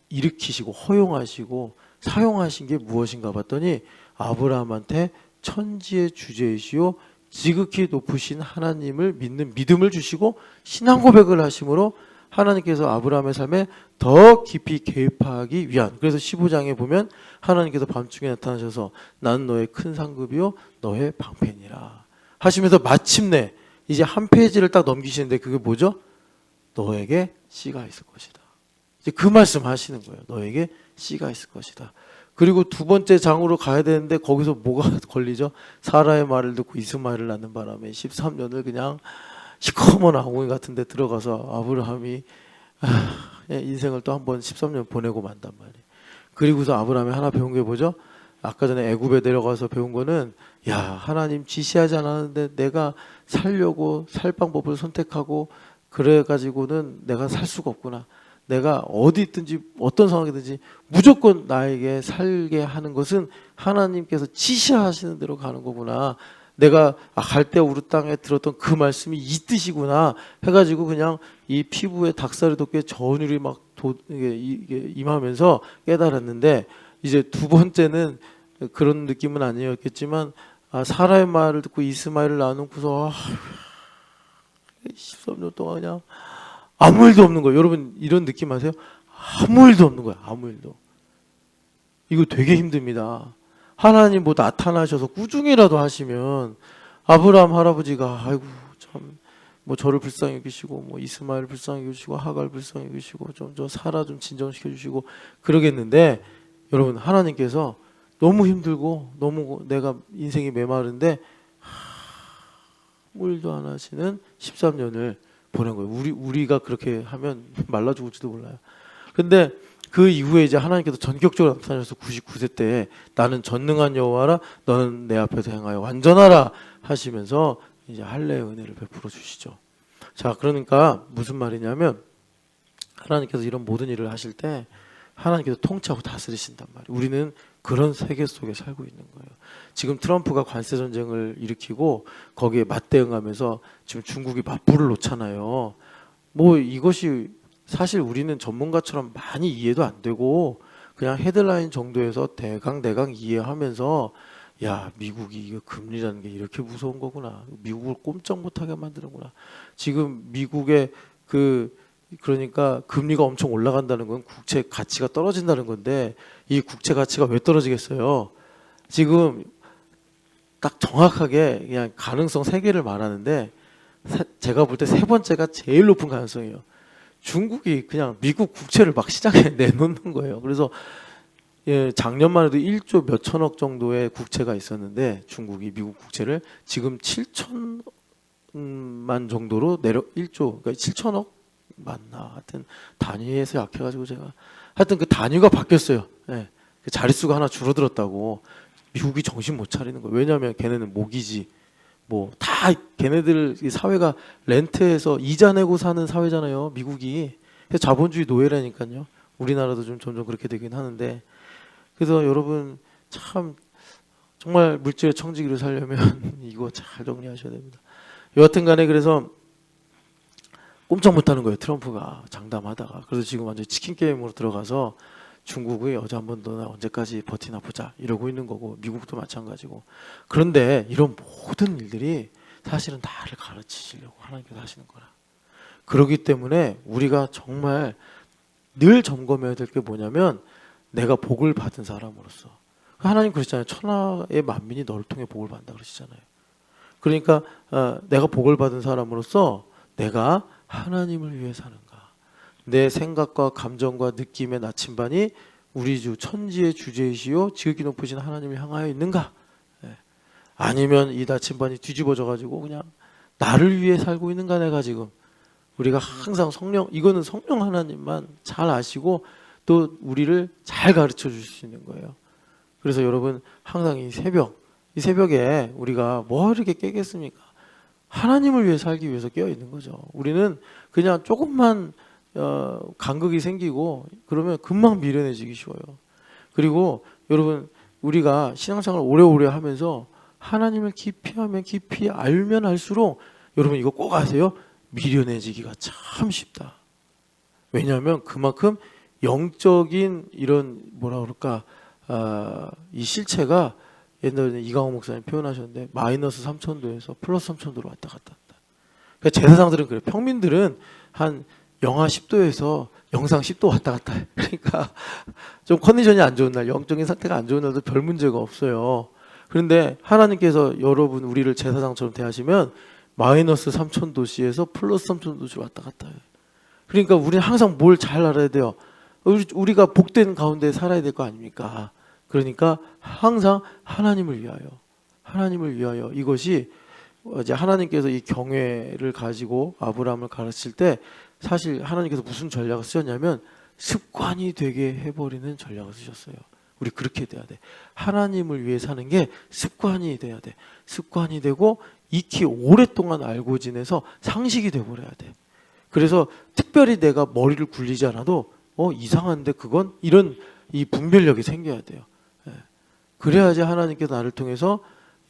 일으키시고 허용하시고 사용하신 게 무엇인가 봤더니, 아브라함한테 천지의 주제이시오 지극히 높으신 하나님을 믿는 믿음을 주시고 신앙 고백을 하심으로 하나님께서 아브라함의 삶에 더 깊이 개입하기 위한, 그래서 15장에 보면 하나님께서 밤중에 나타나셔서 나는 너의 큰 상급이요 너의 방패니라 하시면서 마침내 이제 한 페이지를 딱 넘기시는데, 그게 뭐죠? 너에게 씨가 있을 것이다. 이제 그 말씀 하시는 거예요. 너에게 씨가 있을 것이다. 그리고 두 번째 장으로 가야 되는데 거기서 뭐가 걸리죠? 사라의 말을 듣고 이스마엘을 낳는 바람에 13년을 그냥 시커먼 아궁이 같은 데 들어가서 아브라함이 인생을 또 한 번 13년 보내고 만단 말이에요. 그리고서 아브라함이 하나 배운 게 뭐죠? 아까 전에 애굽에 내려가서 배운 거는, 야, 하나님 지시하지 않았는데 내가 살려고 살 방법을 선택하고 그래가지고는 내가 살 수가 없구나. 내가 어디 있든지 어떤 상황이든지 무조건 나에게 살게 하는 것은 하나님께서 지시하시는 대로 가는 거구나. 내가 갈 때 우리 땅에 들었던 그 말씀이 이 뜻이구나 해가지고 그냥 이 피부에 닭살이 돋게 전율이 막 이게 임하면서 깨달았는데, 이제 두 번째는 그런 느낌은 아니었겠지만, 사라의 말을 듣고 이스마엘을 낳아놓고서 13년 동안 그냥 아무 일도 없는 거예요. 여러분 이런 느낌 아세요? 아무 일도 없는 거예요. 아무 일도. 이거 되게 힘듭니다. 하나님 뭐 나타나셔서 꾸중이라도 하시면 아브라함 할아버지가 아이고 참 뭐 저를 불쌍히 여기시고 뭐 이스마엘 불쌍히 여기시고 하갈 불쌍히 여기시고 좀 저 사라 좀 진정시켜 주시고 그러겠는데 여러분 하나님께서 너무 힘들고 너무 내가 인생이 메마른데 아무 일도 안 하시는 13년을 보낸 거예요. 우리가 그렇게 하면 말라 죽을지도 몰라요. 근데 그 이후에 이제 하나님께서 전격적으로 나타나셔서 99세 때 나는 전능한 여호와라 너는 내 앞에서 행하여 완전하라 하시면서 이제 할례의 은혜를 베풀어 주시죠. 자, 그러니까 무슨 말이냐면 하나님께서 이런 모든 일을 하실 때 하나님께서 통치하고 다스리신단 말이에요. 우리는 그런 세계 속에 살고 있는 거예요. 지금 트럼프가 관세 전쟁을 일으키고 거기에 맞대응하면서 지금 중국이 맞불을 놓잖아요. 뭐 이것이 사실 우리는 전문가처럼 많이 이해도 안 되고 그냥 헤드라인 정도에서 대강 이해하면서 야, 미국이 이거 금리라는 게 이렇게 무서운 거구나. 미국을 꼼짝 못하게 만드는구나. 지금 미국의 그러니까 금리가 엄청 올라간다는 건 국채 가치가 떨어진다는 건데 이 국채 가치가 왜 떨어지겠어요? 지금 딱 정확하게 그냥 가능성 세 개를 말하는데 제가 볼 때 세 번째가 제일 높은 가능성이에요. 중국이 그냥 미국 국채를 막 시장에 내놓는 거예요. 그래서 예, 작년만 해도 1조 몇천억 정도의 국채가 있었는데 중국이 미국 국채를 지금 7천만 정도로 1조 그러니까 7천억 맞나 하여튼 단위에서 약해가지고 제가 하여튼 그 단위가 바뀌었어요. 예, 그 자릿수가 하나 줄어들었다고 미국이 정신 못 차리는 거예요. 왜냐하면 걔네는 모기지 뭐 다 걔네들 사회가 렌트해서 이자 내고 사는 사회잖아요. 미국이. 그래서 자본주의 노예라니까요. 우리나라도 좀 점점 그렇게 되긴 하는데 그래서 여러분 참 정말 물질의 청지기를 살려면 이거 잘 정리하셔야 됩니다. 여하튼 간에 그래서 꼼짝 못하는 거예요. 트럼프가 장담하다가. 그래서 지금 완전히 치킨 게임으로 들어가서 중국의 어제 한 번 더 언제까지 버티나 보자 이러고 있는 거고 미국도 마찬가지고. 그런데 이런 모든 일들이 사실은 나를 가르치시려고 하나님께서 하시는 거라. 그렇기 때문에 우리가 정말 늘 점검해야 될 게 뭐냐면 내가 복을 받은 사람으로서 하나님 그러시잖아요. 천하의 만민이 너를 통해 복을 받는다 그러시잖아요. 그러니까 내가 복을 받은 사람으로서 내가 하나님을 위해 사는가? 내 생각과 감정과 느낌의 나침반이 우리 주 천지의 주제이시요 지극히 높으신 하나님을 향하여 있는가? 아니면 이 나침반이 뒤집어져 가지고 그냥 나를 위해 살고 있는가 내가 지금 우리가 항상 성령 이거는 성령 하나님만 잘 아시고 또 우리를 잘 가르쳐 주실 수 있는 거예요. 그래서 여러분 항상 이 새벽에 우리가 뭐 이렇게 깨겠습니까? 하나님을 위해 살기 위해서 깨어 있는 거죠. 우리는 그냥 조금만 간극이 생기고 그러면 금방 미련해지기 쉬워요. 그리고 여러분 우리가 신앙생활을 오래오래 하면서 하나님을 깊이 하면 깊이 알면 알수록 여러분 이거 꼭 아세요? 미련해지기가 참 쉽다. 왜냐하면 그만큼 영적인 이런 뭐라 그럴까 이 실체가 옛날에 이강호 목사님 표현하셨는데 마이너스 3천도에서 플러스 3천도로 왔다 갔다 한다. 그러니까 제사장들은 그래요. 평민들은 한 영하 10도에서 영상 10도 왔다 갔다 해. 그러니까 좀 컨디션이 안 좋은 날, 영적인 상태가 안 좋은 날도 별 문제가 없어요. 그런데 하나님께서 여러분 우리를 제사장처럼 대하시면 마이너스 3천도씨에서 플러스 3천도씨 왔다 갔다 해요. 그러니까 우리는 항상 뭘 잘 알아야 돼요. 우리가 복된 가운데 살아야 될 거 아닙니까? 그러니까 항상 하나님을 위하여 이것이 이제 하나님께서 이 경외를 가지고 아브라함을 가르칠 때 사실 하나님께서 무슨 전략을 쓰셨냐면 습관이 되게 해버리는 전략을 쓰셨어요. 우리 그렇게 돼야 돼. 하나님을 위해 사는 게 습관이 돼야 돼. 습관이 되고 익히 오랫동안 알고 지내서 상식이 돼버려야 돼. 그래서 특별히 내가 머리를 굴리지 않아도 이상한데 그건 이런 이 분별력이 생겨야 돼요. 그래야지 하나님께서 나를 통해서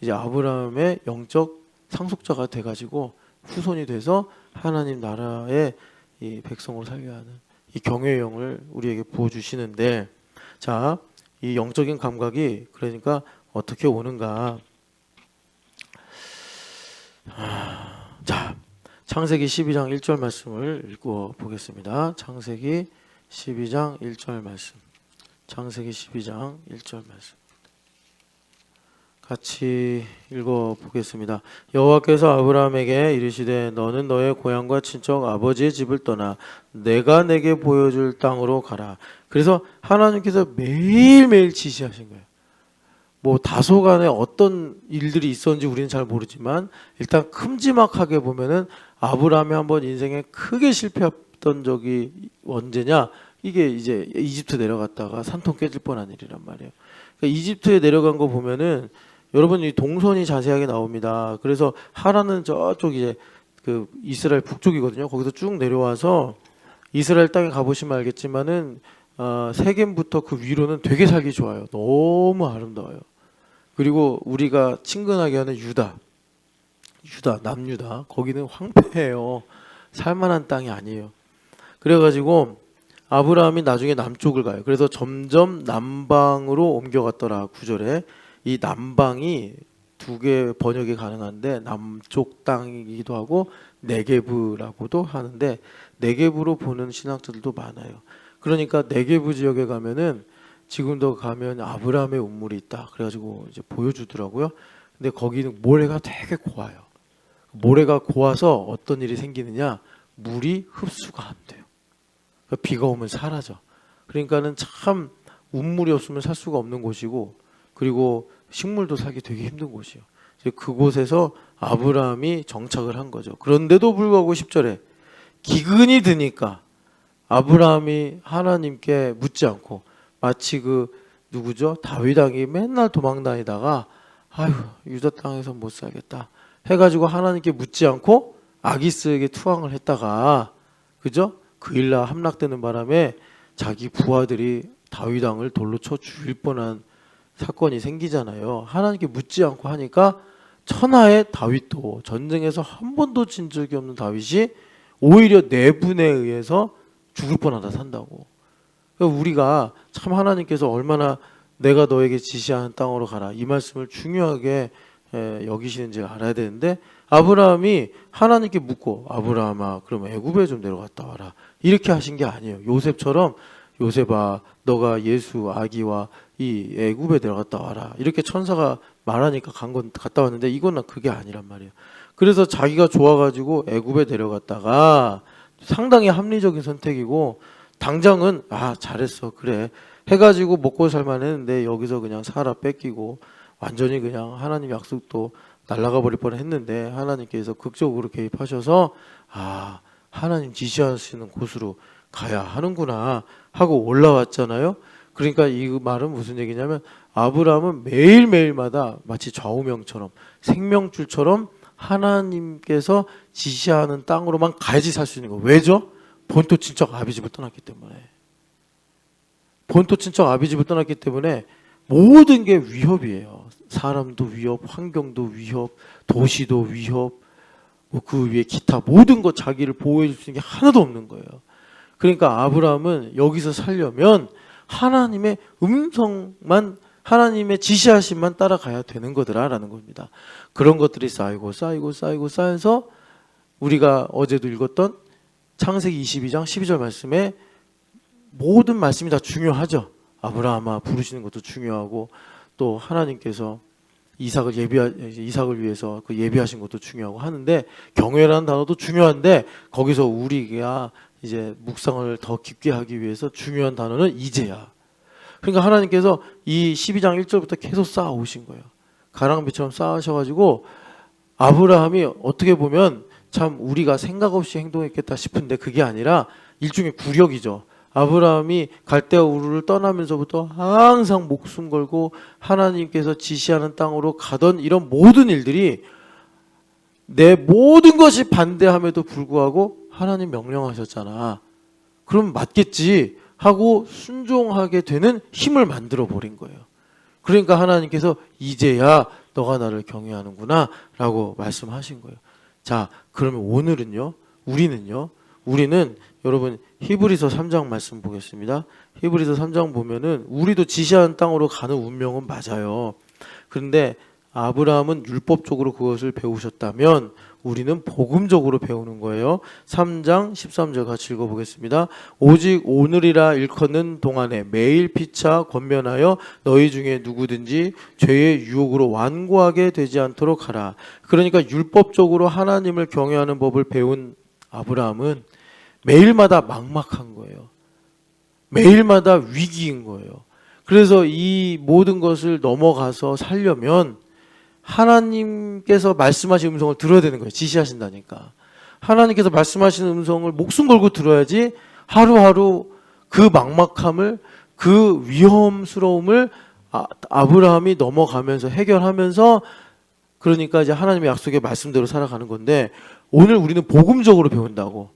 이제 아브라함의 영적 상속자가 돼가지고 후손이 돼서 하나님 나라의 이 백성으로 살게 하는 이 경외의 영을 우리에게 부어주시는데 자, 이 영적인 감각이 그러니까 어떻게 오는가? 자, 창세기 12장 1절 말씀을 읽고 보겠습니다. 창세기 12장 1절 말씀. 창세기 12장 1절 말씀 같이 읽어보겠습니다. 여호와께서 아브라함에게 이르시되 너는 너의 고향과 친척 아버지의 집을 떠나 내가 내게 보여줄 땅으로 가라. 그래서 하나님께서 매일매일 지시하신 거예요. 뭐 다소간에 어떤 일들이 있었는지 우리는 잘 모르지만 일단 큼지막하게 보면은 아브라함이 한번 인생에 크게 실패했던 적이 언제냐? 이게 이제 이집트 내려갔다가 산통 깨질 뻔한 일이란 말이에요. 그러니까 이집트에 내려간 거 보면은 여러분 이 동선이 자세하게 나옵니다. 그래서 하란은 저쪽 이제 그 이스라엘 북쪽이거든요. 거기서 쭉 내려와서 이스라엘 땅에 가보시면 알겠지만은 세겜부터 그 위로는 되게 살기 좋아요. 너무 아름다워요. 그리고 우리가 친근하게 하는 유다, 남유다, 거기는 황폐해요. 살만한 땅이 아니에요. 그래가지고 아브라함이 나중에 남쪽을 가요. 그래서 점점 남방으로 옮겨갔더라. 9절에 이 남방이 두 개 번역이 가능한데 남쪽 땅이기도 하고 네게브라고도 하는데 네게브로 보는 신학자들도 많아요. 그러니까 네게브 지역에 가면은 지금도 가면 아브라함의 운물이 있다. 그래가지고 이제 보여주더라고요. 근데 거기는 모래가 되게 고와요. 모래가 고와서 어떤 일이 생기느냐? 물이 흡수가 안 돼요. 그러니까 비가 오면 사라져. 그러니까는 참 운물이 없으면 살 수가 없는 곳이고, 그리고 식물도 살기 되게 힘든 곳이에요. 그곳에서 아브라함이 정착을 한 거죠. 그런데도 불구하고 10절에 기근이 드니까 아브라함이 하나님께 묻지 않고 마치 그 누구죠? 다윗 왕이 맨날 도망 다니다가 아유 유다 땅에서 못 살겠다 해가지고 하나님께 묻지 않고 아기스에게 투항을 했다가 그죠? 그 일날 함락되는 바람에 자기 부하들이 다윗 왕을 돌로 쳐 죽일 뻔한 사건이 생기잖아요. 하나님께 묻지 않고 하니까 천하의 다윗도 전쟁에서 한 번도 진 적이 없는 다윗이 오히려 내분에 의해서 죽을 뻔하다 산다고. 그러니까 우리가 참 하나님께서 얼마나 내가 너에게 지시하는 땅으로 가라 이 말씀을 중요하게 여기시는지를 알아야 되는데 아브라함이 하나님께 묻고 아브라함아 그럼 애굽에 좀 내려갔다 와라 이렇게 하신 게 아니에요. 요셉처럼 요셉아 너가 예수 아기와 이 애굽에 내려갔다 와라 이렇게 천사가 말하니까 간 건 갔다 왔는데 이건 그게 아니란 말이에요. 그래서 자기가 좋아가지고 애굽에 내려갔다가 상당히 합리적인 선택이고 당장은 잘했어 그래 해가지고 먹고 살만 했는데 여기서 그냥 살아 뺏기고 완전히 그냥 하나님 약속도 날아가 버릴 뻔했는데 하나님께서 극적으로 개입하셔서 하나님 지시하시는 곳으로 가야 하는구나 하고 올라왔잖아요. 그러니까 이 말은 무슨 얘기냐면 아브라함은 매일매일마다 마치 좌우명처럼 생명줄처럼 하나님께서 지시하는 땅으로만 가야지 살 수 있는 거예요. 왜죠? 본토 친척 아비집을 떠났기 때문에. 본토 친척 아비집을 떠났기 때문에 모든 게 위협이에요. 사람도 위협, 환경도 위협, 도시도 위협, 그 위에 기타 모든 것 자기를 보호해 줄 수 있는 게 하나도 없는 거예요. 그러니까 아브라함은 여기서 살려면 하나님의 음성만 하나님의 지시하심만 따라가야 되는 거더라라는 겁니다. 그런 것들이 쌓여서 우리가 어제도 읽었던 창세기 22장 12절 말씀에 모든 말씀이 다 중요하죠. 아브라함아 부르시는 것도 중요하고 또 하나님께서 이삭을 위해서 그 예비하신 것도 중요하고 하는데 경외라는 단어도 중요한데 거기서 우리가 이제 묵상을 더 깊게 하기 위해서 중요한 단어는 이제야. 그러니까 하나님께서 이 12장 1절부터 계속 쌓아 오신 거예요. 가랑비처럼 쌓으셔가지고 아브라함이 어떻게 보면 참 우리가 생각 없이 행동했겠다 싶은데 그게 아니라 일종의 굴욕이죠. 아브라함이 갈대아 우르를 떠나면서부터 항상 목숨 걸고 하나님께서 지시하는 땅으로 가던 이런 모든 일들이 내 모든 것이 반대함에도 불구하고 하나님 명령하셨잖아. 그럼 맞겠지 하고 순종하게 되는 힘을 만들어 버린 거예요. 그러니까 하나님께서 이제야 너가 나를 경외하는구나 라고 말씀하신 거예요. 자, 그러면 오늘은요. 우리는 여러분 히브리서 3장 말씀 보겠습니다. 히브리서 3장 보면은 우리도 지시하는 땅으로 가는 운명은 맞아요. 그런데 아브라함은 율법적으로 그것을 배우셨다면 우리는 복음적으로 배우는 거예요. 3장 13절 같이 읽어보겠습니다. 오직 오늘이라 일컫는 동안에 매일 피차 권면하여 너희 중에 누구든지 죄의 유혹으로 완고하게 되지 않도록 하라. 그러니까 율법적으로 하나님을 경외하는 법을 배운 아브라함은 매일마다 막막한 거예요. 매일마다 위기인 거예요. 그래서 이 모든 것을 넘어가서 살려면 하나님께서 말씀하신 음성을 들어야 되는 거예요. 지시하신다니까. 하나님께서 말씀하시는 음성을 목숨 걸고 들어야지 하루하루 그 막막함을, 그 위험스러움을 아브라함이 넘어가면서 해결하면서, 그러니까 이제 하나님의 약속의 말씀대로 살아가는 건데, 오늘 우리는 복음적으로 배운다고.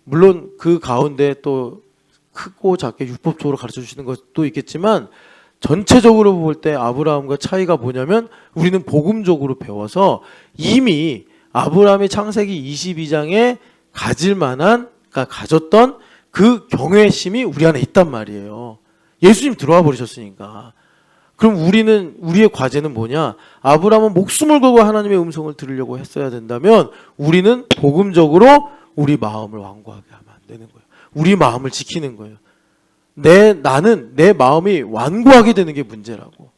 물론 그 가운데 또 크고 작게 율법적으로 가르쳐 주시는 것도 있겠지만 전체적으로 볼 때 아브라함과 차이가 뭐냐면 우리는 복음적으로 배워서 이미 아브라함이 창세기 22장에 가질 만한, 그러니까 가졌던 그 경외심이 우리 안에 있단 말이에요. 예수님 들어와 버리셨으니까. 그럼 우리의 과제는 뭐냐? 아브라함은 목숨을 걸고 하나님의 음성을 들으려고 했어야 된다면 우리는 복음적으로 우리 마음을 완고하게 하면 안 되는 거예요. 우리 마음을 지키는 거예요. 나는 내 마음이 완고하게 되는 게 문제라고.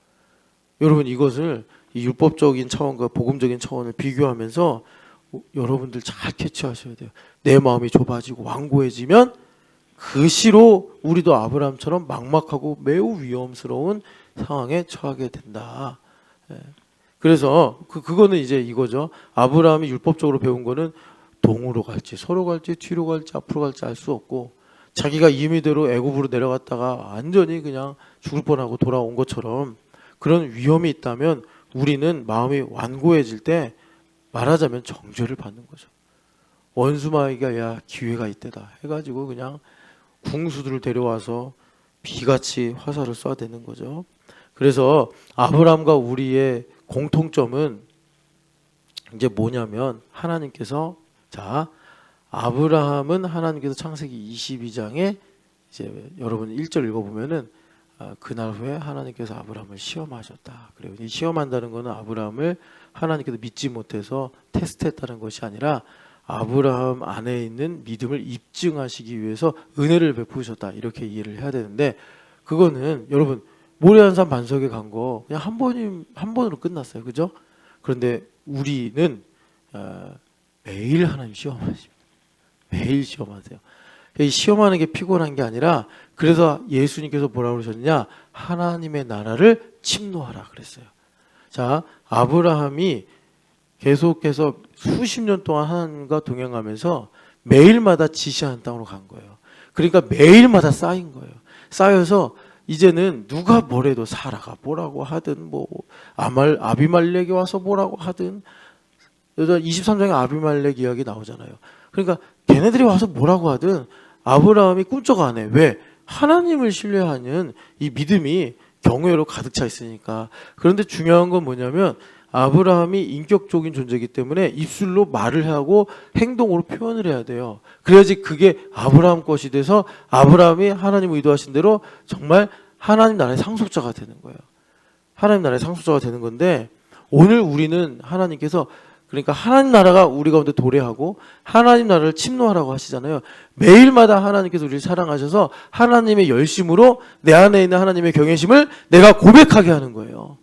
여러분, 이것을 이 율법적인 차원과 복음적인 차원을 비교하면서 여러분들 잘 캐치하셔야 돼요. 내 마음이 좁아지고 완고해지면 그 시로 우리도 아브라함처럼 막막하고 매우 위험스러운 상황에 처하게 된다. 그래서 그거는 이제 이거죠. 아브라함이 율법적으로 배운 거는 동으로 갈지 서로 갈지 뒤로 갈지 앞으로 갈지 알 수 없고, 자기가 임의대로 애굽으로 내려갔다가 완전히 그냥 죽을 뻔하고 돌아온 것처럼 그런 위험이 있다면 우리는 마음이 완고해질 때 말하자면 정죄를 받는 거죠. 원수마귀가 야 기회가 이때다 해가지고 그냥 궁수들을 데려와서 비같이 화살을 쏴대는 거죠. 그래서 아브라함과 우리의 공통점은 이제 뭐냐면, 하나님께서 아브라함은 하나님께서 창세기 22장에 이제 여러분 1절 읽어보면은 그날 후에 하나님께서 아브라함을 시험하셨다. 그래요. 이 시험한다는 것은 아브라함을 하나님께서 믿지 못해서 테스트했다는 것이 아니라 아브라함 안에 있는 믿음을 입증하시기 위해서 은혜를 베푸셨다. 이렇게 이해를 해야 되는데, 그거는 여러분 모리아산 반석에 간 거 그냥 한 번으로 끝났어요. 그죠? 그런데 우리는 매일 하나님 시험하십니다. 매일 시험하세요. 이 시험하는 게 피곤한 게 아니라, 그래서 예수님께서 뭐라고 그러셨느냐? 하나님의 나라를 침노하라 그랬어요. 자, 아브라함이 계속해서 수십 년 동안 하나님과 동행하면서 매일마다 지시하는 땅으로 간 거예요. 그러니까 매일마다 쌓인 거예요. 쌓여서 이제는 누가 뭐래도 사라가 뭐라고 하든 아비말렉이 와서 뭐라고 하든, 23장에 아비말렉 이야기 나오잖아요. 그러니까 걔네들이 와서 뭐라고 하든 아브라함이 꿈쩍 안 해. 왜? 하나님을 신뢰하는 이 믿음이 경외로 가득 차 있으니까. 그런데 중요한 건 뭐냐면, 아브라함이 인격적인 존재이기 때문에 입술로 말을 하고 행동으로 표현을 해야 돼요. 그래야지 그게 아브라함 것이 돼서 아브라함이 하나님 의도하신 대로 정말 하나님 나라의 상속자가 되는 거예요. 하나님 나라의 상속자가 되는 건데, 오늘 우리는 하나님께서, 그러니까 하나님 나라가 우리 가운데 도래하고 하나님 나라를 침노하라고 하시잖아요. 매일마다 하나님께서 우리를 사랑하셔서 하나님의 열심으로 내 안에 있는 하나님의 경외심을 내가 고백하게 하는 거예요.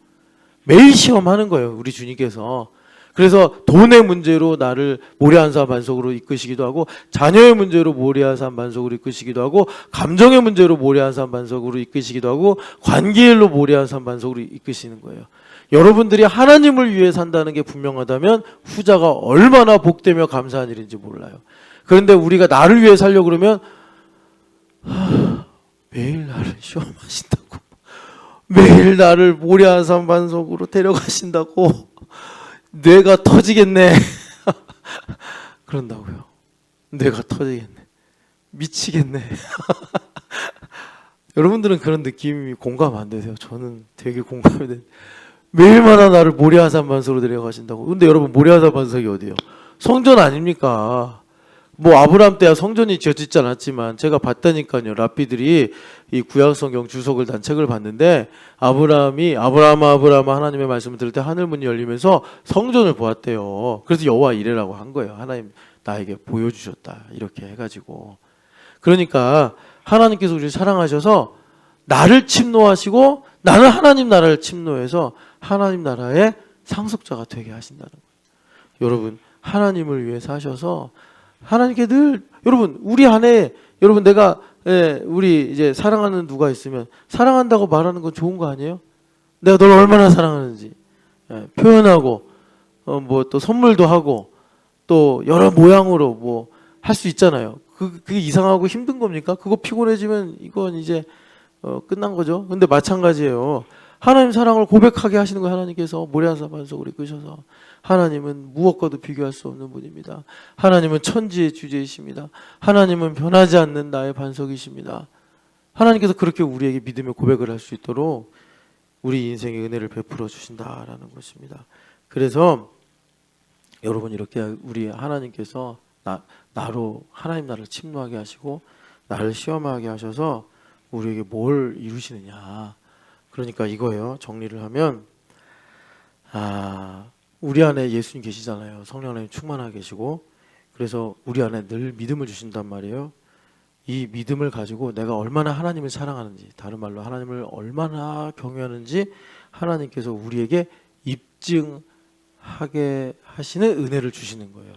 매일 시험하는 거예요, 우리 주님께서. 그래서 돈의 문제로 나를 모리아산 반석으로 이끄시기도 하고, 자녀의 문제로 모리아산 반석으로 이끄시기도 하고, 감정의 문제로 모리아산 반석으로 이끄시기도 하고, 관계일로 모리아산 반석으로 이끄시는 거예요. 여러분들이 하나님을 위해 산다는 게 분명하다면 후자가 얼마나 복되며 감사한 일인지 몰라요. 그런데 우리가 나를 위해 살려고 그러면 매일 나를 시험하신다고, 매일 나를 모리아산 반석으로 데려가신다고, 뇌가 터지겠네. 그런다고요. 뇌가 터지겠네. 미치겠네. 여러분들은 그런 느낌이 공감 안 되세요? 저는 되게 공감이 돼. 매일마다 나를 모리아산 반석으로 데려가신다고. 근데 여러분, 모리아산 반석이 어디예요? 성전 아닙니까? 뭐 아브라함 때야 성전이 지어지지 않았지만 제가 봤다니까요. 랍비들이 이 구약성경 주석을 단 책을 봤는데 아브라함이 아브라함아 하나님의 말씀을 들을 때 하늘 문이 열리면서 성전을 보았대요. 그래서 여호와 이레라고 한 거예요. 하나님 나에게 보여주셨다 이렇게 해가지고. 그러니까 하나님께서 우리를 사랑하셔서 나를 침노하시고 나는 하나님 나라를 침노해서 하나님 나라의 상속자가 되게 하신다는 거예요. 여러분 하나님을 위해 사셔서 하나님께 늘 여러분 우리 안에 여러분 내가 우리 이제 사랑하는 누가 있으면 사랑한다고 말하는 건 좋은 거 아니에요? 내가 널 얼마나 사랑하는지 표현하고 뭐 또 선물도 하고 또 여러 모양으로 뭐 할 수 있잖아요. 그게 이상하고 힘든 겁니까? 그거 피곤해지면 이건 이제 끝난 거죠. 근데 마찬가지예요. 하나님 사랑을 고백하게 하시는 거예요. 하나님께서 모래한산 반석을 이끄셔서 하나님은 무엇과도 비교할 수 없는 분입니다. 하나님은 천지의 주제이십니다. 하나님은 변하지 않는 나의 반석이십니다. 하나님께서 그렇게 우리에게 믿음의 고백을 할 수 있도록 우리 인생의 은혜를 베풀어 주신다라는 것입니다. 그래서 여러분 이렇게 우리 하나님께서 나로 하나님 나를 침노하게 하시고 나를 시험하게 하셔서 우리에게 뭘 이루시느냐. 그러니까 이거예요. 정리를 하면 우리 안에 예수님 계시잖아요. 성령 하나님 충만하게 계시고 그래서 우리 안에 늘 믿음을 주신단 말이에요. 이 믿음을 가지고 내가 얼마나 하나님을 사랑하는지 다른 말로 하나님을 얼마나 경외하는지 하나님께서 우리에게 입증하게 하시는 은혜를 주시는 거예요.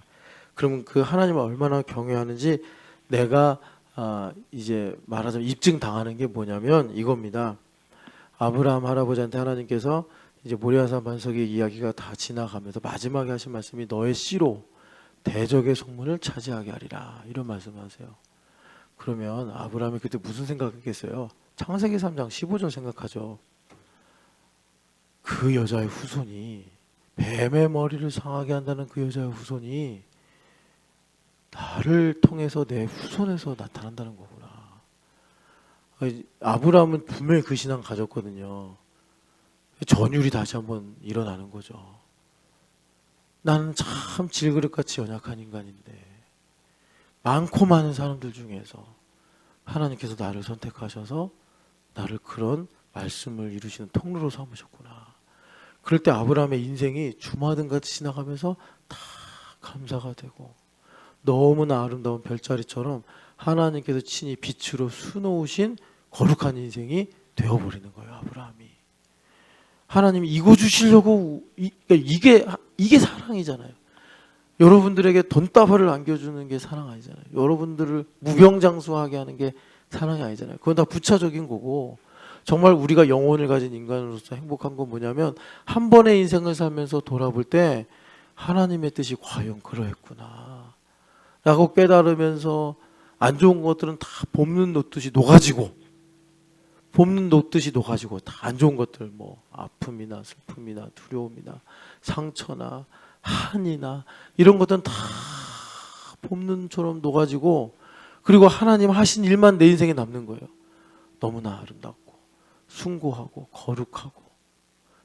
그러면 그 하나님을 얼마나 경외하는지 내가 이제 말하자면 입증당하는 게 뭐냐면 이겁니다. 아브라함 할아버지한테 하나님께서 이제 모리아산 반석의 이야기가 다 지나가면서 마지막에 하신 말씀이 너의 씨로 대적의 성문을 차지하게 하리라 이런 말씀하세요. 그러면 아브라함이 그때 무슨 생각했겠어요? 창세기 3장 15절 생각하죠. 그 여자의 후손이 뱀의 머리를 상하게 한다는 그 여자의 후손이 나를 통해서 내 후손에서 나타난다는 거구나. 아브라함은 분명히 그 신앙 가졌거든요. 전율이 다시 한번 일어나는 거죠. 나는 참 질그릇같이 연약한 인간인데 많고 많은 사람들 중에서 하나님께서 나를 선택하셔서 나를 그런 말씀을 이루시는 통로로 삼으셨구나. 그럴 때 아브라함의 인생이 주마등같이 지나가면서 다 감사가 되고 너무나 아름다운 별자리처럼 하나님께서 친히 빛으로 수놓으신 거룩한 인생이 되어버리는 거예요. 아브라함이 하나님이 이거 주시려고 이게 사랑이잖아요. 여러분들에게 돈다발을 안겨주는 게 사랑 아니잖아요. 여러분들을 무병장수하게 하는 게 사랑이 아니잖아요. 그건 다 부차적인 거고 정말 우리가 영혼을 가진 인간으로서 행복한 건 뭐냐면 한 번의 인생을 살면서 돌아볼 때 하나님의 뜻이 과연 그러했구나 라고 깨달으면서 안 좋은 것들은 다 봄눈 녹듯이 녹아지고 다 안 좋은 것들 뭐 아픔이나 슬픔이나 두려움이나 상처나 한이나 이런 것들은 다 봄눈처럼 녹아지고 그리고 하나님 하신 일만 내 인생에 남는 거예요. 너무나 아름답고 숭고하고 거룩하고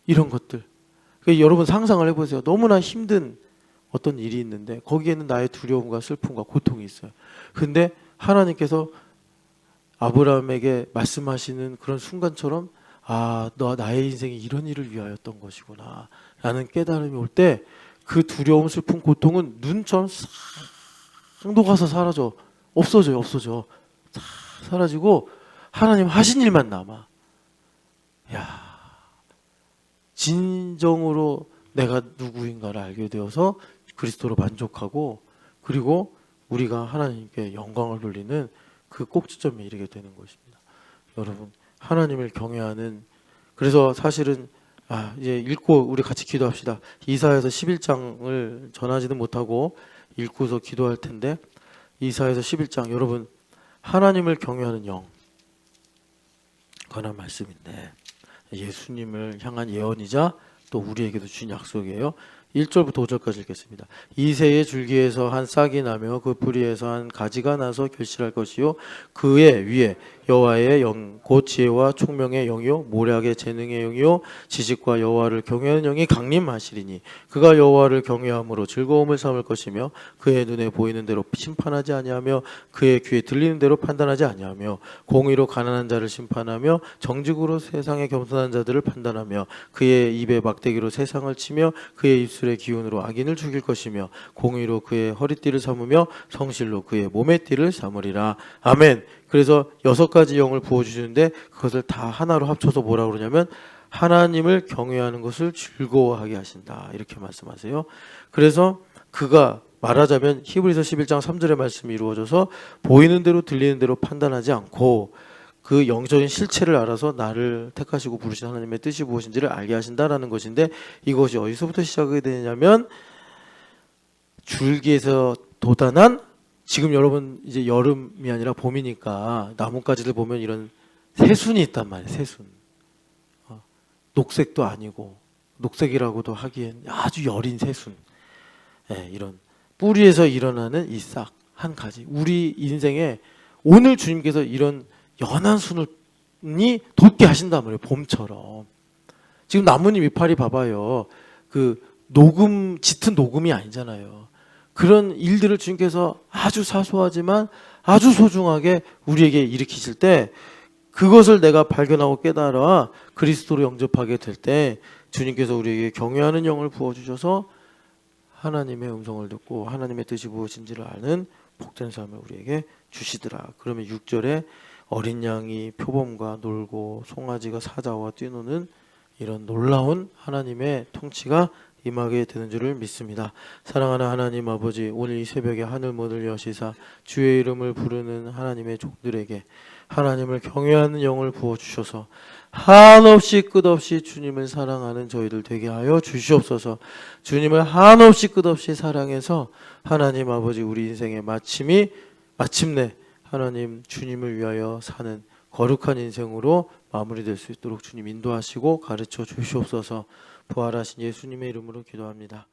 이런 것들. 그러니까 여러분 상상을 해보세요. 너무나 힘든 어떤 일이 있는데 거기에는 나의 두려움과 슬픔과 고통이 있어요. 근데 하나님께서 아브라함에게 말씀하시는 그런 순간처럼 너 나의 인생이 이런 일을 위하였던 것이구나 라는 깨달음이 올 때 그 두려움, 슬픔, 고통은 눈처럼 싹 녹아서 사라져. 없어져요. 싹 사라지고 하나님 하신 일만 남아. 진정으로 내가 누구인가를 알게 되어서 그리스도로 만족하고 그리고 우리가 하나님께 영광을 돌리는 그 꼭지점에 이르게 되는 것입니다. 여러분 하나님을 경외하는 그래서 사실은 이제 읽고 우리 같이 기도합시다. 이사야서 11장을 전하지는 못하고 읽고서 기도할 텐데 이사야서 11장 여러분 하나님을 경외하는 영 관한 말씀인데 예수님을 향한 예언이자 또 우리에게도 주신 약속이에요. 1절부터 5절까지 읽겠습니다. 이새의 줄기에서 한 싹이 나며 그 뿌리에서 한 가지가 나서 결실할 것이요 그의 위에 여호와의 영 곧 지혜와 총명의 영이요 모략의 재능의 영이요 지식과 여호와를 경외하는 영이 강림하시리니 그가 여호와를 경외함으로 즐거움을 삼을 것이며 그의 눈에 보이는 대로 심판하지 아니하며 그의 귀에 들리는 대로 판단하지 아니하며 공의로 가난한 자를 심판하며 정직으로 세상의 겸손한 자들을 판단하며 그의 입에 막대기로 세상을 치며 그의 입술의 기운으로 악인을 죽일 것이며 공의로 그의 허리띠를 삼으며 성실로 그의 몸의 띠를 삼으리라. 아멘. 그래서 6가지 영을 부어주시는데 그것을 다 하나로 합쳐서 뭐라 그러냐면 하나님을 경외하는 것을 즐거워하게 하신다. 이렇게 말씀하세요. 그래서 그가 말하자면 히브리서 11장 3절의 말씀이 이루어져서 보이는 대로 들리는 대로 판단하지 않고 그 영적인 실체를 알아서 나를 택하시고 부르신 하나님의 뜻이 무엇인지를 알게 하신다라는 것인데 이것이 어디서부터 시작이 되냐면 줄기에서 돋아난 지금 여러분 이제 여름이 아니라 봄이니까 나뭇가지들 보면 이런 새순이 있단 말이에요. 새순. 녹색도 아니고 녹색이라고도 하기엔 아주 여린 새순. 네, 이런 뿌리에서 일어나는 이 싹 한 가지. 우리 인생에 오늘 주님께서 이런 연한 순이 돋게 하신단 말이에요. 봄처럼. 지금 나뭇잎 이파리 봐봐요. 그 녹음 짙은 녹음이 아니잖아요. 그런 일들을 주님께서 아주 사소하지만 아주 소중하게 우리에게 일으키실 때 그것을 내가 발견하고 깨달아 그리스도로 영접하게 될 때 주님께서 우리에게 경외하는 영을 부어주셔서 하나님의 음성을 듣고 하나님의 뜻이 무엇인지를 아는 복된 삶을 우리에게 주시더라. 그러면 6절에 어린 양이 표범과 놀고 송아지가 사자와 뛰노는 이런 놀라운 하나님의 통치가 임하게 되는 줄을 믿습니다. 사랑하는 하나님 아버지, 오늘 이 새벽에 하늘 문을 여시사 주의 이름을 부르는 하나님의 종들에게 하나님을 경외하는 영을 부어주셔서 한없이 끝없이 주님을 사랑하는 저희들 되게 하여 주시옵소서. 주님을 한없이 끝없이 사랑해서 하나님 아버지 우리 인생의 마침내 하나님 주님을 위하여 사는 거룩한 인생으로 마무리될 수 있도록 주님 인도하시고 가르쳐 주시옵소서. 부활하신 예수님의 이름으로 기도합니다.